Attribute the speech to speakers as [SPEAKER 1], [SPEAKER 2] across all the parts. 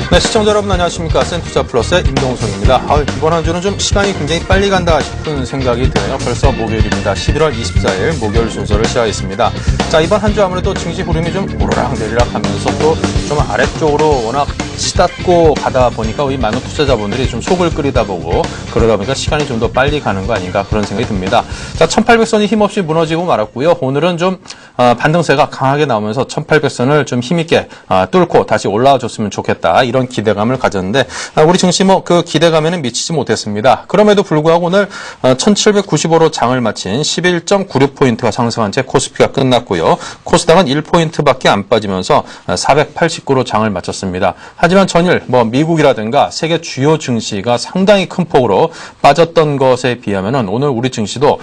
[SPEAKER 1] 네, 시청자 여러분 안녕하십니까. 센투자플러스의 임동성입니다. 이번 한 주는 좀 시간이 굉장히 빨리 간다 싶은 생각이 드네요. 벌써 목요일입니다. 11월 24일 목요일 순서를 시작했습니다. 자, 이번 한 주 아무래도 증시 흐름이 좀 오르락내리락 하면서 또 좀 아래쪽으로 워낙 치닫고 가다 보니까 우리 많은 투자자분들이 좀 속을 끓이다 보고 그러다 보니까 시간이 좀 더 빨리 가는 거 아닌가 그런 생각이 듭니다. 자, 1800선이 힘없이 무너지고 말았고요. 오늘은 좀 반등세가 강하게 나오면서 1800선을 좀 힘있게 뚫고 다시 올라와 줬으면 좋겠다. 이런 기대감을 가졌는데 우리 증시 그 기대감에는 미치지 못했습니다. 그럼에도 불구하고 오늘 1795로 장을 마친 11.96포인트가 상승한 채 코스피가 끝났고요. 코스닥은 1포인트밖에 안 빠지면서 489로 장을 마쳤습니다. 하지만 전일 미국이라든가 세계 주요 증시가 상당히 큰 폭으로 빠졌던 것에 비하면은 오늘 우리 증시도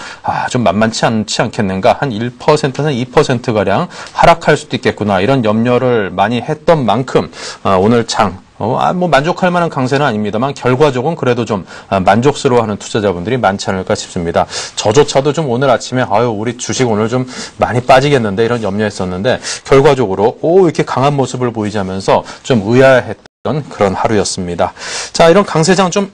[SPEAKER 1] 좀 만만치 않지 않겠는가, 한 1%는 2%가량 하락할 수도 있겠구나, 이런 염려를 많이 했던 만큼 오늘 장 만족할 만한 강세는 아닙니다만 결과적으로 그래도 좀 만족스러워하는 투자자분들이 많지 않을까 싶습니다. 저조차도 좀 오늘 아침에 우리 주식 오늘 좀 많이 빠지겠는데 이런 염려했었는데 결과적으로 이렇게 강한 모습을 보이자면서 좀 의아했던 그런 하루였습니다. 자, 이런 강세장 좀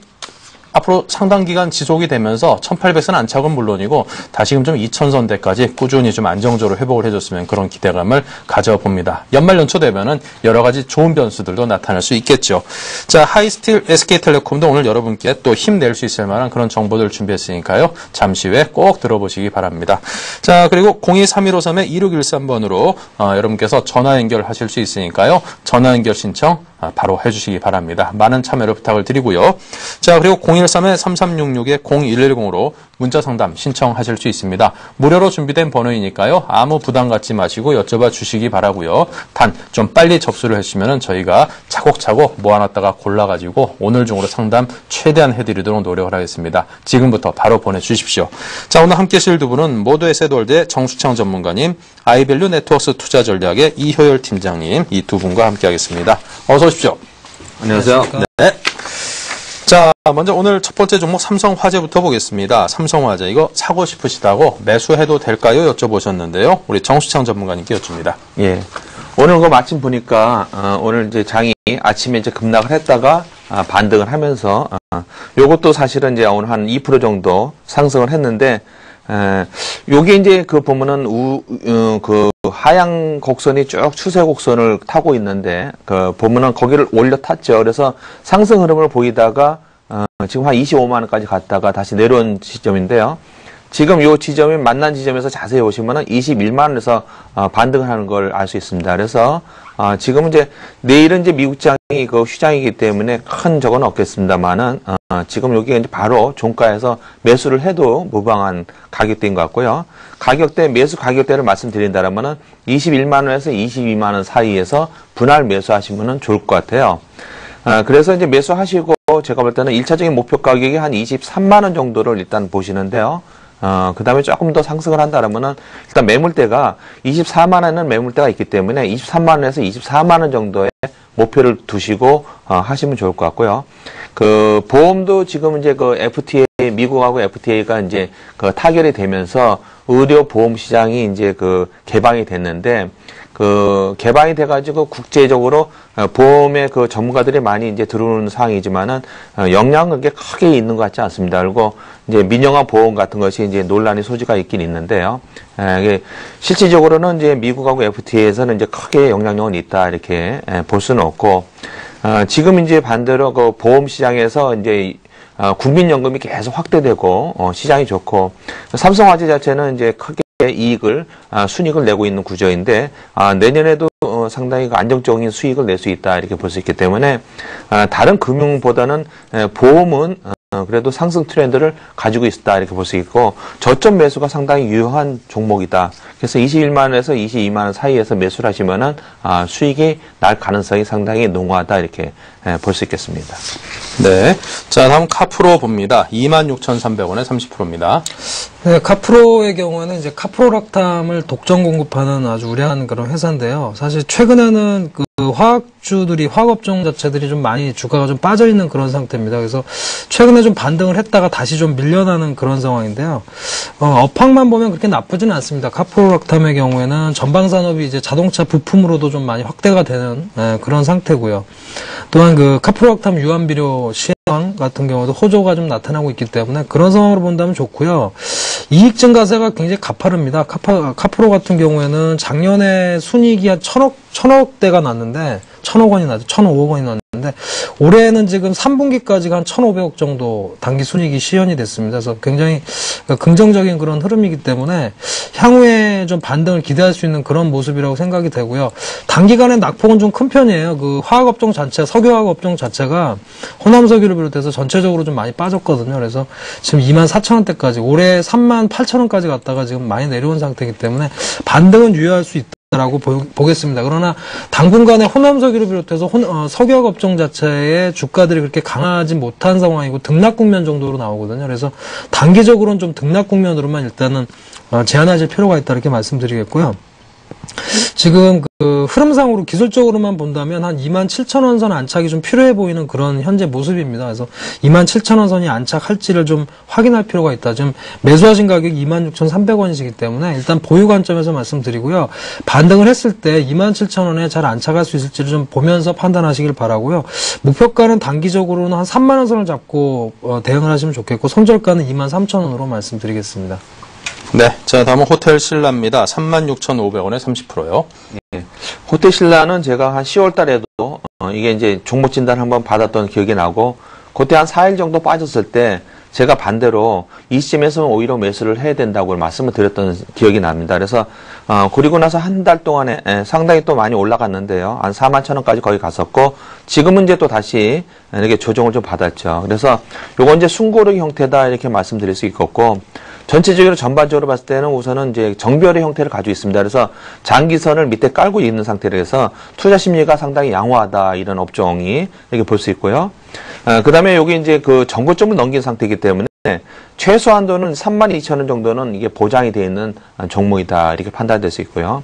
[SPEAKER 1] 앞으로 상당 기간 지속이 되면서 1800선 안착은 물론이고 다시금 좀 2000선대까지 꾸준히 좀 안정적으로 회복을 해줬으면 그런 기대감을 가져봅니다. 연말 연초 되면은 여러 가지 좋은 변수들도 나타날 수 있겠죠. 자, 하이스틸 SK텔레콤도 오늘 여러분께 또 힘낼 수 있을 만한 그런 정보들 준비했으니까요. 잠시 후에 꼭 들어보시기 바랍니다. 자, 그리고 023153-2613번으로 여러분께서 전화 연결하실 수 있으니까요. 전화 연결 신청 바로 해주시기 바랍니다. 많은 참여를 부탁을 드리고요. 자, 그리고 013-3366-0110으로 문자 상담 신청하실 수 있습니다. 무료로 준비된 번호이니까요. 아무 부담 갖지 마시고 여쭤봐 주시기 바라고요. 단 좀 빨리 접수를 해주시면 저희가 차곡차곡 모아놨다가 골라가지고 오늘 중으로 상담 최대한 해드리도록 노력을 하겠습니다. 지금부터 바로 보내주십시오. 자, 오늘 함께 하실 두 분은 모두의 세돌대 정수창 전문가님, 아이밸류 네트워크스 투자 전략의 이효열 팀장님, 이 두 분과 함께 하겠습니다. 어서 오십시오.
[SPEAKER 2] 안녕하세요.
[SPEAKER 1] 네. 자, 먼저 오늘 첫 번째 종목 삼성화재부터 보겠습니다. 삼성화재 이거 사고 싶으시다고 매수해도 될까요? 여쭤보셨는데요. 우리 정수창 전문가님께 여쭙니다.
[SPEAKER 2] 예. 오늘 마침 보니까 오늘 이제 장이 아침에 이제 급락을 했다가 반등을 하면서 요것도 사실은 이제 오늘 한 2% 정도 상승을 했는데 요게 이제 보면은 그 하향 곡선이 쭉 추세 곡선을 타고 있는데 보면은 거기를 올려 탔죠. 그래서 상승 흐름을 보이다가 지금 한 25만 원까지 갔다가 다시 내려온 시점인데요. 지금 요 지점이 만난 지점에서 자세히 보시면은 21만 원에서 반등을 하는 걸 알 수 있습니다. 그래서 지금 이제 내일은 이제 미국장이 휴장이기 때문에 큰 적은 없겠습니다만은 지금 여기 이제 바로 종가에서 매수를 해도 무방한 가격대인 것 같고요. 매수 가격대를 말씀드린다면은 21만 원에서 22만 원 사이에서 분할 매수하시면은 좋을 것 같아요. 그래서 이제 매수하시고 제가 볼 때는 1차적인 목표 가격이 한 23만 원 정도를 일단 보시는데요. 그 다음에 조금 더 상승을 한다면은 일단 매물대가 24만 원은 매물대가 있기 때문에 23만 원에서 24만 원 정도의 목표를 두시고 하시면 좋을 것 같고요. 보험도 지금 이제 FTA, 미국하고 FTA가 이제 타결이 되면서 의료 보험 시장이 이제 개방이 됐는데 개방이 돼가지고 국제적으로 보험의 전문가들이 많이 이제 들어오는 상황이지만은 영향은 그렇게 크게 있는 것 같지 않습니다. 그리고 이제 민영화 보험 같은 것이 이제 논란의 소지가 있긴 있는데요. 이게 실질적으로는 이제 미국하고 FTA에서는 이제 크게 영향력은 있다 이렇게 볼 수는 없고 지금 이제 반대로 보험 시장에서 이제 국민연금이 계속 확대되고 시장이 좋고 삼성화재 자체는 이제 크게 순이익을 내고 있는 구조인데 내년에도 상당히 안정적인 수익을 낼 수 있다 이렇게 볼 수 있기 때문에 다른 금융보다는 보험은 그래도 상승 트렌드를 가지고 있다 이렇게 볼 수 있고 저점 매수가 상당히 유효한 종목이다. 그래서 21만 원에서 22만 원 사이에서 매수를 하시면은 수익이 날 가능성이 상당히 농후하다 이렇게 볼 수 있겠습니다.
[SPEAKER 1] 네. 자, 다음 카프로 봅니다. 26,300원에 30%입니다.
[SPEAKER 3] 네, 카프로의 경우에는 이제 카프로락탐을 독점 공급하는 아주 우량한 그런 회사인데요. 사실 최근에는 화학주들이, 화학업종 자체들이 좀 많이 주가가 좀 빠져 있는 그런 상태입니다. 그래서 최근에 좀 반등을 했다가 다시 좀 밀려나는 그런 상황인데요. 업황만 보면 그렇게 나쁘지는 않습니다. 카프로락탐의 경우에는 전방 산업이 이제 자동차 부품으로도 좀 많이 확대가 되는 그런 상태고요. 또한 그 카프로락탐 유한비료 시행 같은 경우도 호조가 좀 나타나고 있기 때문에 그런 상황으로 본다면 좋고요. 이익 증가세가 굉장히 가파릅니다. 카프로 같은 경우에는 작년에 순이익이 한 천억대가 났는데 1,000억 원이 나죠. 1,500억 원이 났는데 올해는 지금 3분기까지가 한 1,500억 정도 단기 순이익이 시현이 됐습니다. 그래서 굉장히 긍정적인 그런 흐름이기 때문에 향후에 좀 반등을 기대할 수 있는 그런 모습이라고 생각이 되고요. 단기간에 낙폭은 좀 큰 편이에요. 그 화학업종 자체, 석유화학업종 자체가 호남석유를 비롯해서 전체적으로 좀 많이 빠졌거든요. 그래서 지금 24,000원대까지 올해 38,000원까지 갔다가 지금 많이 내려온 상태이기 때문에 반등은 유효할 수 있다. 라고 보겠습니다. 그러나 당분간에 호남석유를 비롯해서 석유화학 업종 자체의 주가들이 그렇게 강하지 못한 상황이고 등락 국면 정도로 나오거든요. 그래서 단기적으로는 좀 등락 국면으로만 일단은 제한하실 필요가 있다 이렇게 말씀드리겠고요. 지금 그 흐름상으로 기술적으로만 본다면 한 27,000원 선 안착이 좀 필요해 보이는 그런 현재 모습입니다. 그래서 27,000원 선이 안착할지를 좀 확인할 필요가 있다. 지금 매수하신 가격이 26,300원이시기 때문에 일단 보유 관점에서 말씀드리고요. 반등을 했을 때 27,000원에 잘 안착할 수 있을지를 좀 보면서 판단하시길 바라고요. 목표가는 단기적으로는 한 3만원 선을 잡고 대응을 하시면 좋겠고 손절가는 23,000원으로 말씀드리겠습니다.
[SPEAKER 1] 네. 자, 다음은 호텔 신라입니다. 36,500원에 30%요.
[SPEAKER 2] 예. 호텔 신라는 제가 한 10월 달에도 이게 이제 종목 진단 한번 받았던 기억이 나고 그때 한 4일 정도 빠졌을 때 제가 반대로 이 시점에서는 오히려 매수를 해야 된다고 말씀을 드렸던 기억이 납니다. 그래서 그리고 나서 한 달 동안에 상당히 또 많이 올라갔는데요. 한 41,000원까지 거의 갔었고 지금은 이제 또 다시 이렇게 조정을 좀 받았죠. 그래서 요건 이제 순고르기 형태다 이렇게 말씀드릴 수 있겠고 전체적으로 전반적으로 봤을 때는 우선은 이제 정별의 형태를 가지고 있습니다. 그래서 장기선을 밑에 깔고 있는 상태라서 투자 심리가 상당히 양호하다 이런 업종이 이렇게 볼 수 있고요. 그 다음에 여기 이제 그 전고점을 넘긴 상태이기 때문에 최소한도는 32,000원 정도는 이게 보장이 되어 있는 종목이다 이렇게 판단될 수 있고요.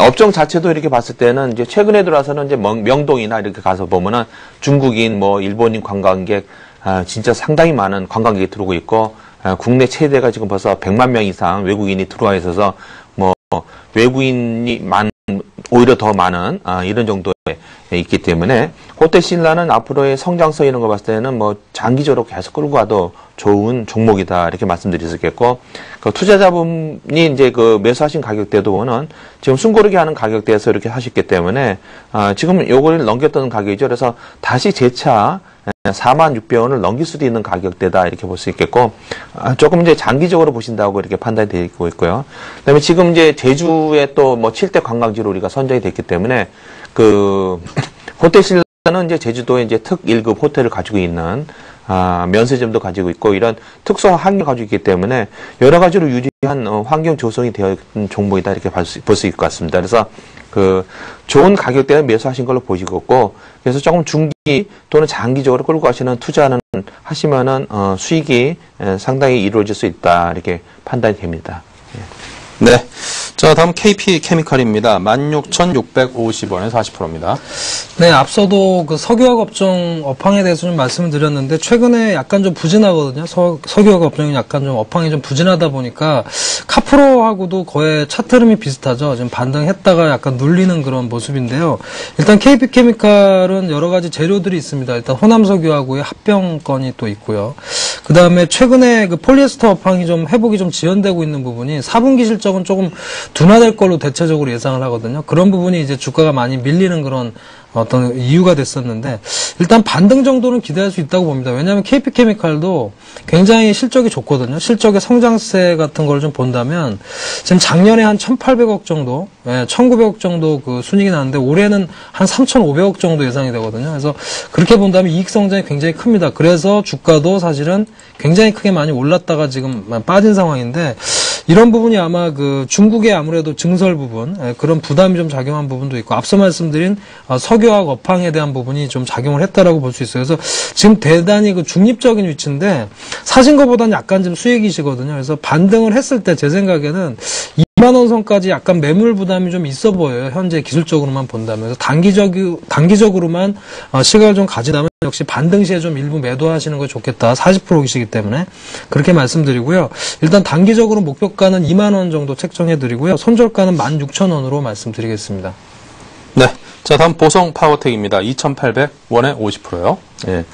[SPEAKER 2] 업종 자체도 이렇게 봤을 때는 이제 최근에 들어와서는 이제 명동이나 이렇게 가서 보면은 중국인 뭐 일본인 관광객 진짜 상당히 많은 관광객이 들어오고 있고 국내 최대가 지금 벌써 100만 명 이상 외국인이 들어와 있어서 뭐 외국인이 오히려 더 많은 이런 정도에 있기 때문에 호텔 신라는 앞으로의 성장성 이런 거 봤을 때는 뭐 장기적으로 계속 끌고 가도 좋은 종목이다 이렇게 말씀드릴 수 있겠고 그 투자자분이 이제 그 매수하신 가격대도 보면 지금 숨고르기 하는 가격대에서 이렇게 하셨기 때문에 지금 요걸 넘겼던 가격이죠. 그래서 다시 재차 46,000원을 넘길 수도 있는 가격대다 이렇게 볼 수 있겠고 조금 이제 장기적으로 보신다고 이렇게 판단이 되고 있고요. 그다음에 지금 이제 제주에 또 뭐 7대 관광지로 우리가 선정이 됐기 때문에 그 호텔 신라는 이제 제주도에 이제 특 1급 호텔을 가지고 있는 면세점도 가지고 있고 이런 특수한 환경을 가지고 있기 때문에 여러 가지로 유리한 환경 조성이 되어 있는 종목이다 이렇게 볼 수 있을 것 같습니다. 그래서 그 좋은 가격대에 매수하신 걸로 보시겠고 그래서 조금 중기 또는 장기적으로 끌고 가시는 투자는 하시면은 수익이 상당히 이루어질 수 있다 이렇게 판단이 됩니다.
[SPEAKER 1] 네. 자, 다음 KP 케미칼입니다. 16,650원에 40%입니다.
[SPEAKER 3] 네, 앞서도 그 석유화학 업종 업황에 대해서 좀 말씀을 드렸는데 최근에 약간 좀 부진하거든요. 석유화학 업종이 약간 좀 업황이 좀 부진하다 보니까 카프로하고도 거의 차트 흐름이 비슷하죠. 지금 반등했다가 약간 눌리는 그런 모습인데요. 일단 KP 케미칼은 여러 가지 재료들이 있습니다. 일단 호남석유하고의 합병건이 또 있고요. 그 다음에 최근에 그 폴리에스터 업황이 좀 회복이 좀 지연되고 있는 부분이 4분기 실적은 조금 둔화될 걸로 대체적으로 예상을 하거든요. 그런 부분이 이제 주가가 많이 밀리는 그런 어떤 이유가 됐었는데 일단 반등 정도는 기대할 수 있다고 봅니다. 왜냐하면 KP케미칼도 굉장히 실적이 좋거든요. 실적의 성장세 같은 걸 좀 본다면 지금 작년에 한 1,800억 정도, 1,900억 정도 그 순이익이 나는데 올해는 한 3,500억 정도 예상이 되거든요. 그래서 그렇게 본다면 이익 성장이 굉장히 큽니다. 그래서 주가도 사실은 굉장히 크게 많이 올랐다가 지금 빠진 상황인데 이런 부분이 아마 그 중국의 아무래도 증설 부분 그런 부담이 좀 작용한 부분도 있고 앞서 말씀드린 석유화학 업황에 대한 부분이 좀 작용을 했다라고 볼 수 있어요. 그래서 지금 대단히 그 중립적인 위치인데 사신 것보다는 약간 좀 수익이시거든요. 그래서 반등을 했을 때 제 생각에는 2만 원 선까지 약간 매물 부담이 좀 있어 보여요. 현재 기술적으로만 본다면. 그래서 단기적으로만 시각을 좀 가진다면 역시 반등 시에 좀 일부 매도하시는 거 좋겠다. 40%이시기 때문에 그렇게 말씀드리고요. 일단 단기적으로 목표가는 2만 원 정도 책정해 드리고요. 손절가는 16,000원으로 말씀드리겠습니다.
[SPEAKER 1] 네. 자, 다음 보성 파워텍입니다. 2,800원에 50%요.
[SPEAKER 2] 예.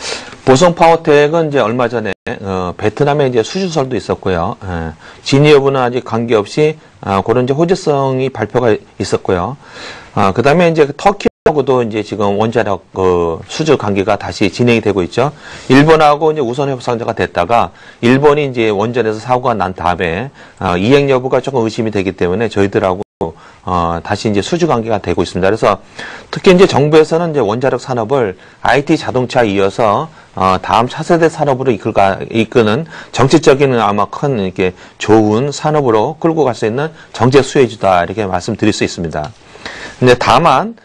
[SPEAKER 2] 보성 파워텍은 이제 얼마 전에 베트남에 이제 수주설도 있었고요. 예. 진위 여부는 아직 관계없이 그런 이제 호재성이 발표가 있었고요. 그다음에 이제 터키하고도 이제 지금 원자력 수주 관계가 다시 진행이 되고 있죠. 일본하고 이제 우선 협상자가 됐다가 일본이 이제 원전에서 사고가 난 다음에 이행 여부가 조금 의심이 되기 때문에 저희들하고 다시 이제 수주 관계가 되고 있습니다. 그래서 특히 이제 정부에서는 이제 원자력 산업을 IT 자동차에 이어서 다음 차세대 산업으로 이끄는 정치적인 아마 큰 이렇게 좋은 산업으로 끌고 갈 수 있는 정책 수혜주다 이렇게 말씀드릴 수 있습니다. 근데 다만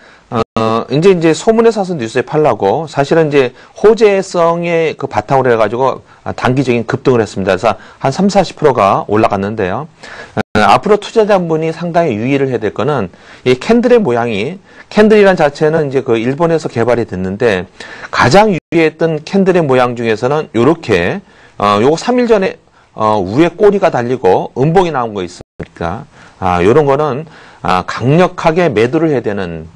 [SPEAKER 2] 이제 소문에 사서 뉴스에 팔라고 사실은 이제 호재성의 그 바탕으로 해가지고 단기적인 급등을 했습니다. 그래서 한 30-40%가 올라갔는데요. 앞으로 투자자분이 상당히 유의를 해야 될 거는 이 캔들의 모양이 캔들이란 자체는 이제 그 일본에서 개발이 됐는데 가장 유의했던 캔들의 모양 중에서는 요렇게 요거 3일 전에 위에 꼬리가 달리고 음봉이 나온 거 있습니까? 요런 거는 강력하게 매도를 해야 되는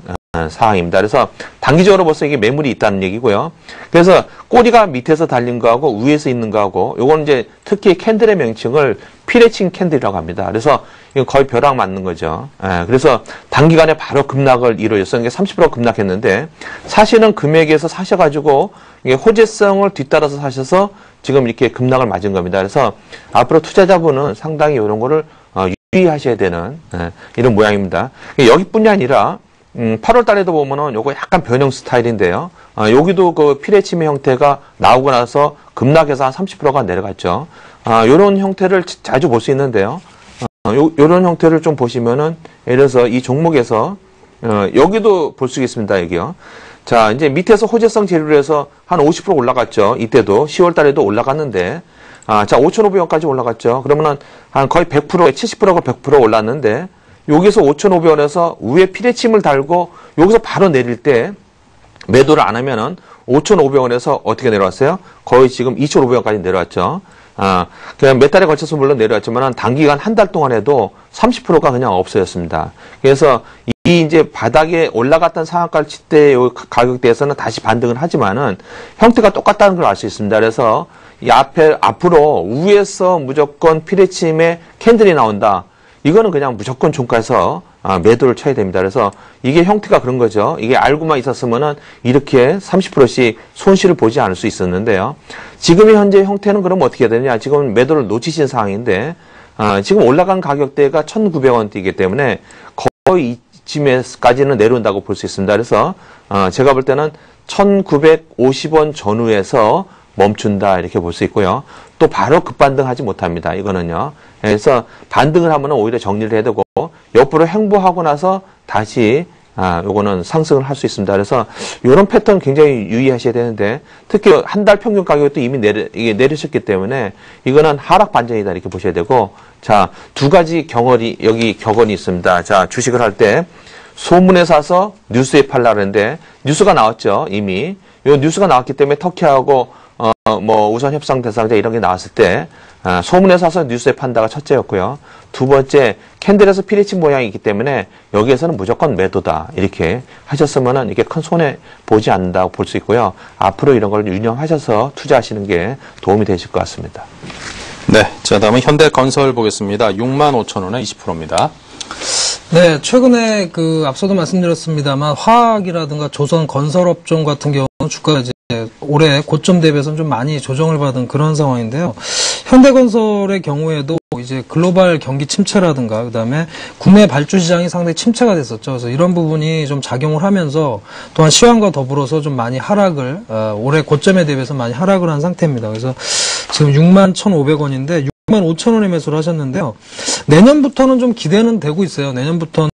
[SPEAKER 2] 상황입니다. 그래서 단기적으로 벌써 이게 매물이 있다는 얘기고요. 그래서 꼬리가 밑에서 달린 거하고 위에서 있는 거하고 요건 이제 특히 캔들의 명칭을 피레칭 캔들이라고 합니다. 그래서 이건 거의 벼락 맞는 거죠. 그래서 단기간에 바로 급락을 이루어졌어요. 이게 30% 급락했는데 사실은 금액에서 사셔가지고 이게 호재성을 뒤따라서 사셔서 지금 이렇게 급락을 맞은 겁니다. 그래서 앞으로 투자자분은 상당히 이런 거를 유의하셔야 되는 이런 모양입니다. 여기뿐이 아니라 8월 달에도 보면은 요거 약간 변형 스타일인데요. 여기도 그 피레침의 형태가 나오고 나서 급락해서 한 30%가 내려갔죠. 요런 형태를 자주 볼 수 있는데요. 요런 형태를 좀 보시면은 예를 들어서 이 종목에서 여기도 볼 수 있습니다. 여기요. 자, 이제 밑에서 호재성 재료로 해서 한 50% 올라갔죠. 이때도 10월 달에도 올라갔는데 자, 5,500원까지 올라갔죠. 그러면은 한 거의 100%, 70%가 100% 올랐는데 여기서 5,500원에서 위에 피레침을 달고 여기서 바로 내릴 때 매도를 안 하면은 5,500원에서 어떻게 내려왔어요? 거의 지금 2,500원까지 내려왔죠. 그냥 몇 달에 걸쳐서 물론 내려왔지만 단기간 한 달 동안 해도 30%가 그냥 없어졌습니다. 그래서 이 이제 바닥에 올라갔던 상한가를 칠 때 가격대에서는 다시 반등을 하지만은 형태가 똑같다는 걸 알 수 있습니다. 그래서 이 앞으로 위에서 무조건 피레침에 캔들이 나온다. 이거는 그냥 무조건 종가에서 매도를 쳐야 됩니다. 그래서 이게 형태가 그런 거죠. 이게 알고만 있었으면은 이렇게 30%씩 손실을 보지 않을 수 있었는데요. 지금의 현재 형태는 그럼 어떻게 되느냐. 지금 매도를 놓치신 상황인데, 지금 올라간 가격대가 1,900원대이기 때문에 거의 이쯤에까지는 내려온다고 볼 수 있습니다. 그래서, 제가 볼 때는 1,950원 전후에서 멈춘다 이렇게 볼 수 있고요. 또 바로 급반등하지 못합니다. 이거는요. 그래서 반등을 하면 오히려 정리를 해야 되고 옆으로 횡보하고 나서 다시 요거는 상승을 할 수 있습니다. 그래서 이런 패턴 굉장히 유의하셔야 되는데 특히 한 달 평균 가격도 이미 내리셨기 때문에 이거는 하락 반전이다 이렇게 보셔야 되고 자, 두 가지 여기 격언이 있습니다. 자, 주식을 할 때 소문에 사서 뉴스에 팔라 그랬는데 뉴스가 나왔죠. 이미. 요 뉴스가 나왔기 때문에 터키하고 우선 협상 대상자 이런 게 나왔을 때, 소문에 사서 뉴스에 판다가 첫째였고요. 두 번째, 캔들에서 피레침 모양이 있기 때문에 여기에서는 무조건 매도다. 이렇게 하셨으면은 이게 큰 손해 보지 않는다고 볼 수 있고요. 앞으로 이런 걸 유념하셔서 투자하시는 게 도움이 되실 것 같습니다.
[SPEAKER 1] 네. 자, 다음은 현대건설 보겠습니다. 65,000원에 20%입니다.
[SPEAKER 3] 네, 최근에 앞서도 말씀드렸습니다만 화학이라든가 조선 건설업종 같은 경우는 주가가 이제 올해 고점 대비해서는 좀 많이 조정을 받은 그런 상황인데요. 현대건설의 경우에도 이제 글로벌 경기 침체라든가 그다음에 국내 발주 시장이 상당히 침체가 됐었죠. 그래서 이런 부분이 좀 작용을 하면서 또한 시황과 더불어서 좀 많이 하락을 올해 고점에 대비해서 많이 하락을 한 상태입니다. 그래서 지금 61,500원인데 65,000원에 매수를 하셨는데요. 내년부터는 좀 기대는 되고 있어요. 내년부터는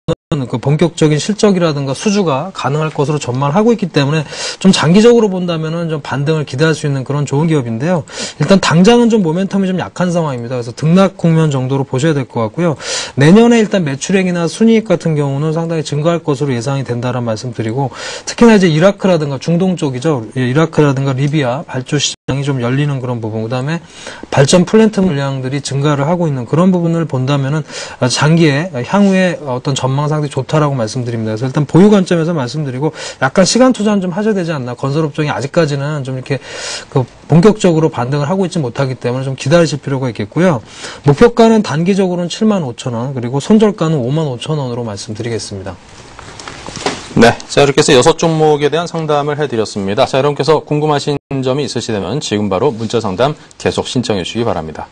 [SPEAKER 3] 그 본격적인 실적이라든가 수주가 가능할 것으로 전망을 하고 있기 때문에 좀 장기적으로 본다면은 좀 반등을 기대할 수 있는 그런 좋은 기업인데요. 일단 당장은 좀 모멘텀이 좀 약한 상황입니다. 그래서 등락 국면 정도로 보셔야 될 것 같고요. 내년에 일단 매출액이나 순이익 같은 경우는 상당히 증가할 것으로 예상이 된다는 말씀드리고 특히나 이제 이라크라든가 중동 쪽이죠. 이라크라든가 리비아 발주 시장이 좀 열리는 그런 부분, 그다음에 발전 플랜트 물량들이 증가를 하고 있는 그런 부분을 본다면은 장기에 향후에 어떤 전망상 상당히 좋다라고 말씀드립니다. 그래서 일단 보유 관점에서 말씀드리고 약간 시간 투자는 좀 하셔야 되지 않나. 건설업종이 아직까지는 좀 이렇게 본격적으로 반등을 하고 있지 못하기 때문에 좀 기다리실 필요가 있겠고요. 목표가는 단기적으로는 75,000원, 그리고 손절가는 55,000원으로 말씀드리겠습니다.
[SPEAKER 1] 네. 자, 이렇게 해서 6종목에 대한 상담을 해드렸습니다. 자, 여러분께서 궁금하신 점이 있으시다면 지금 바로 문자 상담 계속 신청해 주시기 바랍니다.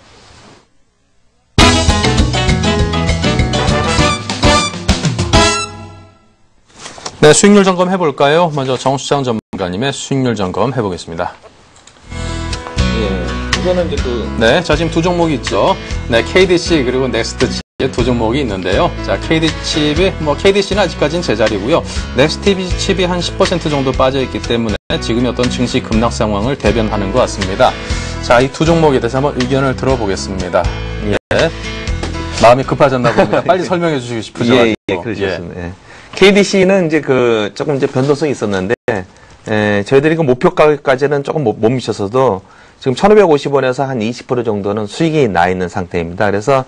[SPEAKER 1] 네, 수익률 점검 해볼까요? 먼저 정수장 전문가님의 수익률 점검 해보겠습니다.
[SPEAKER 2] 예, 이거는 이제
[SPEAKER 1] 네, 자, 지금 두 종목이 있죠. 네, KDC 그리고 넥스트 칩 두 종목이 있는데요. 자, KD칩이, KDC는 아직까지는 제자리고요. 넥스트 칩이 한 10% 정도 빠져있기 때문에 지금의 어떤 증시 급락 상황을 대변하는 것 같습니다. 자, 이 두 종목에 대해서 한번 의견을 들어보겠습니다. 예. 마음이 급하셨나 봅니다. 빨리 설명해 주시고 싶으죠?
[SPEAKER 2] 예, 그러셨습니다. 예. KDC는 이제 조금 이제 변동성이 있었는데, 저희들이 그 목표 가격까지는 조금 못 미쳤어도 지금 1,550원에서 한 20% 정도는 수익이 나 있는 상태입니다. 그래서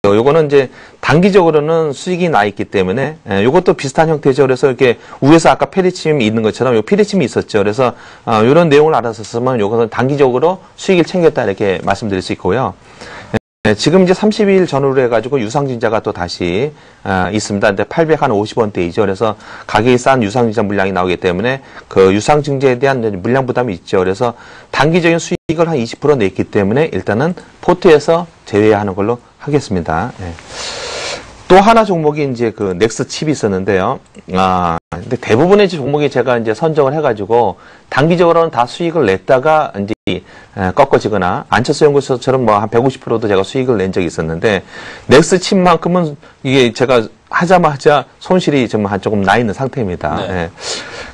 [SPEAKER 2] 요거는 이제 단기적으로는 수익이 나 있기 때문에, 요것도 비슷한 형태죠. 그래서 이렇게 위에서 아까 페리침이 있는 것처럼 요 페리침이 있었죠. 그래서, 요런 내용을 알았었으면 요거는 단기적으로 수익을 챙겼다 이렇게 말씀드릴 수 있고요. 지금 이제 30일 전후로 해가지고 유상증자가 또 다시 있습니다. 근데 850원대이죠. 그래서 가격이 싼 유상증자 물량이 나오기 때문에 그 유상증자에 대한 물량 부담이 있죠. 그래서 단기적인 수익을 한 20% 냈기 때문에 일단은 포트에서 제외하는 걸로 하겠습니다. 예. 또 하나 종목이 이제 그 넥스 칩이 있었는데요. 근데 대부분의 종목이 제가 이제 선정을 해가지고 단기적으로는 다 수익을 냈다가 이제 꺾어지거나 안철수 연구소처럼 뭐 한 150%도 제가 수익을 낸 적이 있었는데 넥스 칩만큼은 이게 제가 하자마자 손실이 조금 나 있는 상태입니다.
[SPEAKER 1] 네.
[SPEAKER 2] 예.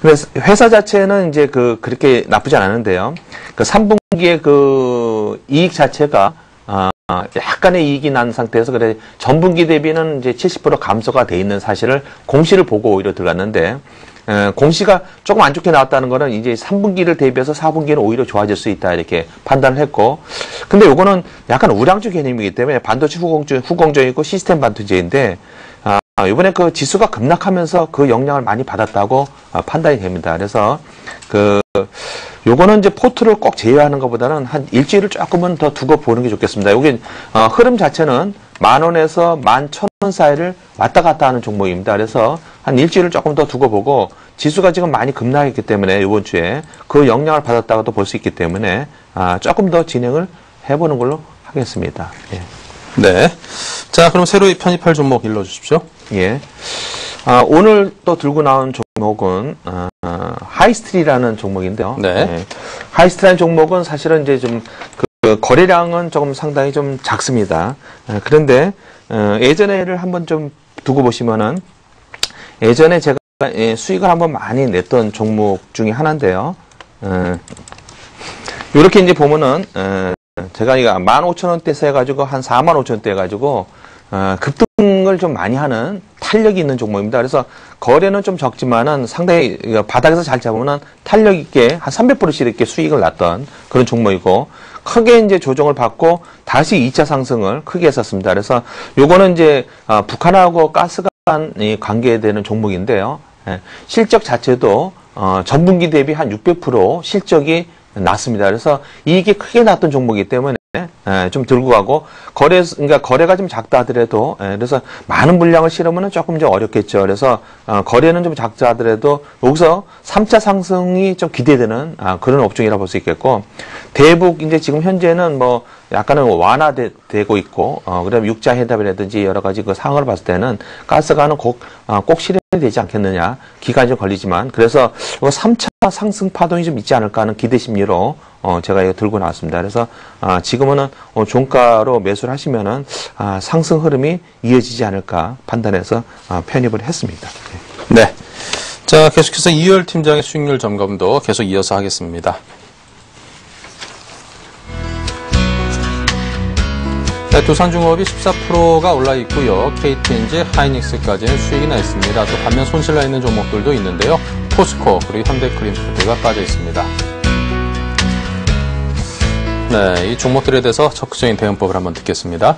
[SPEAKER 2] 그래서 회사 자체는 이제 그렇게 나쁘지 않았는데요. 그 3분기에 그 이익 자체가 약간의 이익이 난 상태에서 그래 전분기 대비는 이제 70% 감소가 돼 있는 사실을 공시를 보고 오히려 들어갔는데 공시가 조금 안 좋게 나왔다는 거는 이제 3분기를 대비해서 4분기는 오히려 좋아질 수 있다 이렇게 판단을 했고 근데 요거는 약간 우량주 개념이기 때문에 반도체 후공정이고 시스템 반도체인데 이번에 그 지수가 급락하면서 그 영향을 많이 받았다고 판단이 됩니다. 그래서 요거는 이제 포트를 꼭 제외하는 것보다는 한 일주일을 조금은 더 두고 보는 게 좋겠습니다. 여기 흐름 자체는 10,000원에서 11,000원 사이를 왔다 갔다 하는 종목입니다. 그래서 한 일주일을 조금 더 두고 보고 지수가 지금 많이 급락했기 때문에 이번 주에 그 영향을 받았다고도 볼 수 있기 때문에 조금 더 진행을 해보는 걸로 하겠습니다. 예.
[SPEAKER 1] 네. 자, 그럼 새로 편입할 종목 일러주십시오.
[SPEAKER 2] 예. 오늘 또 들고 나온 종목은 하이스트리라는 종목인데요.
[SPEAKER 1] 네.
[SPEAKER 2] 예. 하이스트리라는 종목은 사실은 이제 좀 거래량은 조금 상당히 좀 작습니다. 그런데 예전에를 한번 좀 두고 보시면은 예전에 제가 수익을 한번 많이 냈던 종목 중에 하나인데요. 이렇게 이제 보면은 제가 이거 15,000원대에서 해가지고 한 45,000원대 해가지고 급등을 좀 많이 하는 탄력이 있는 종목입니다. 그래서 거래는 좀 적지만은 상당히 바닥에서 잘 잡으면 탄력 있게 한 300%씩 이렇게 수익을 났던 그런 종목이고 크게 이제 조정을 받고 다시 2차 상승을 크게 했었습니다. 그래서 요거는 이제 북한하고 가스관 관계되는 종목인데요. 실적 자체도 전분기 대비 한 600% 실적이 났습니다. 그래서 이익이 크게 났던 종목이기 때문에 좀 들고 가고 그러니까 거래가 좀 작다 하더라도 그래서 많은 물량을 실으면 조금 좀 어렵겠죠. 그래서 거래는 좀 작다 하더라도 여기서 3차 상승이 좀 기대되는 그런 업종이라 볼 수 있겠고 대북 이제 지금 현재는 뭐 약간은 완화되고 있고 그다음에 육자 해답이라든지 여러 가지 그 상황을 봤을 때는 가스가는 꼭 실현되지 않겠느냐 기간이 좀 걸리지만 그래서 3차 상승 파동이 좀 있지 않을까 하는 기대 심리로 제가 이거 들고 나왔습니다. 그래서 지금은 종가로 매수를 하시면은 상승 흐름이 이어지지 않을까 판단해서 편입을 했습니다.
[SPEAKER 1] 네. 자, 계속해서 이효열 팀장의 수익률 점검도 계속 이어서 하겠습니다. 네, 두산중업이 14%가 올라 있고요. KTNG, 하이닉스까지는 수익이 나 있습니다. 또 반면 손실 나 있는 종목들도 있는데요. 포스코 그리고 현대크림푸드가 빠져 있습니다. 네, 이 종목들에 대해서 적극적인 대응법을 한번 듣겠습니다.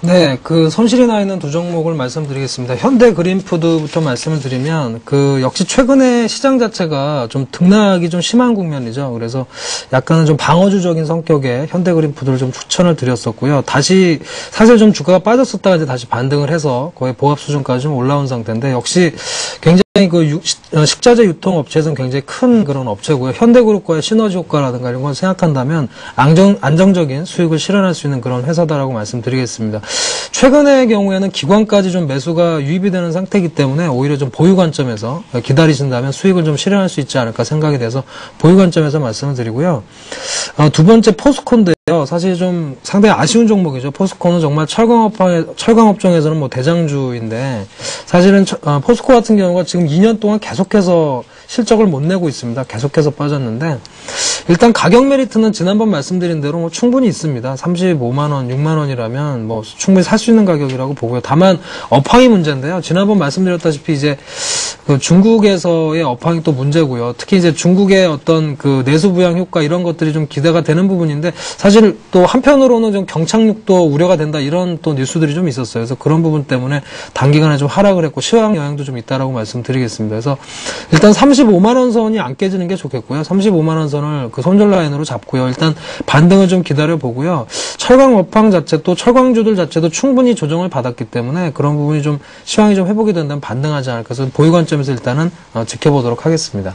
[SPEAKER 3] 네, 그 손실이 나 있는 두 종목을 말씀드리겠습니다. 현대 그린푸드부터 말씀을 드리면 역시 최근에 시장 자체가 좀 등락이 좀 심한 국면이죠. 그래서 약간은 좀 방어주적인 성격의 현대 그린푸드를 좀 추천을 드렸었고요. 다시 사실 좀 주가가 빠졌었다가 이제 다시 반등을 해서 거의 보합 수준까지 좀 올라온 상태인데 역시 굉장히 식자재 유통업체에서는 굉장히 큰 그런 업체고요. 현대그룹과의 시너지 효과라든가 이런 걸 생각한다면 안정적인 수익을 실현할 수 있는 그런 회사다라고 말씀드리겠습니다. 최근의 경우에는 기관까지 좀 매수가 유입이 되는 상태이기 때문에 오히려 좀 보유 관점에서 기다리신다면 수익을 좀 실현할 수 있지 않을까 생각이 돼서 보유 관점에서 말씀을 드리고요. 두 번째 포스코인데요. 사실 좀 상당히 아쉬운 종목이죠. 포스코는 정말 철강업종에서는 뭐 대장주인데 사실은 포스코 같은 경우가 지금 2년 동안 계속해서 실적을 못 내고 있습니다. 계속해서 빠졌는데 일단 가격 메리트는 지난번 말씀드린 대로 뭐 충분히 있습니다. 35만 원, 6만 원이라면 뭐 충분히 살 수 있는 가격이라고 보고요. 다만 업황이 문제인데요. 지난번 말씀드렸다시피 이제 그 중국에서의 업황이 또 문제고요. 특히 이제 중국의 어떤 그 내수 부양 효과 이런 것들이 좀 기대가 되는 부분인데 사실 또 한편으로는 좀 경착륙도 우려가 된다 이런 또 뉴스들이 좀 있었어요. 그래서 그런 부분 때문에 단기간에 좀 하락을 했고 시황 영향도 좀 있다라고 말씀드리겠습니다. 그래서 일단 35만 원 선이 안 깨지는 게 좋겠고요. 35만 원 선을 그 손절 라인으로 잡고요. 일단 반등을 좀 기다려 보고요. 철강 업황 자체 또 철강주들 자체도 충분히 조정을 받았기 때문에 그런 부분이 좀 시황이 좀 회복이 된다면 반등하지 않을까 해서 보유 관점에서 일단은 지켜보도록 하겠습니다.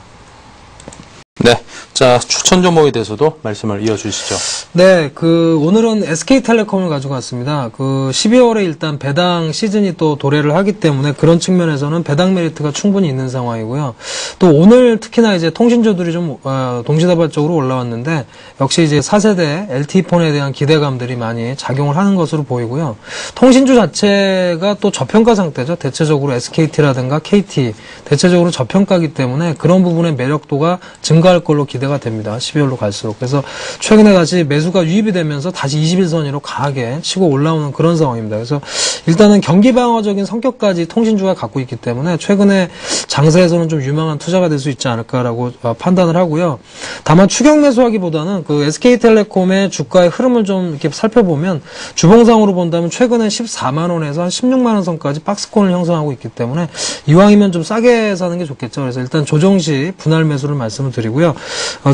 [SPEAKER 1] 네. 자, 추천 종목에 대해서도 말씀을 이어주시죠.
[SPEAKER 3] 네, 오늘은 SK텔레콤을 가지고 왔습니다. 12월에 일단 배당 시즌이 또 도래를 하기 때문에 그런 측면에서는 배당 메리트가 충분히 있는 상황이고요. 또 오늘 특히나 이제 통신주들이 좀, 동시다발적으로 올라왔는데 역시 이제 4세대 LTE폰에 대한 기대감들이 많이 작용을 하는 것으로 보이고요. 통신주 자체가 또 저평가 상태죠. 대체적으로 SKT라든가 KT, 대체적으로 저평가이기 때문에 그런 부분의 매력도가 증가할 걸로 기대가 됩니다. 12월로 갈수록. 그래서 최근에 다시 매수가 유입이 되면서 다시 21선으로 강하게 치고 올라오는 그런 상황입니다. 그래서 일단은 경기 방어적인 성격까지 통신주가 갖고 있기 때문에 최근에 장세에서는 좀 유망한 투자가 될 수 있지 않을까라고 판단을 하고요. 다만 추격 매수하기보다는 SK텔레콤의 주가의 흐름을 좀 이렇게 살펴보면 주봉상으로 본다면 최근에 14만 원에서 한 16만 원 선까지 박스권을 형성하고 있기 때문에 이왕이면 좀 싸게 사는 게 좋겠죠. 그래서 일단 조정 시 분할 매수를 말씀을 드리고요.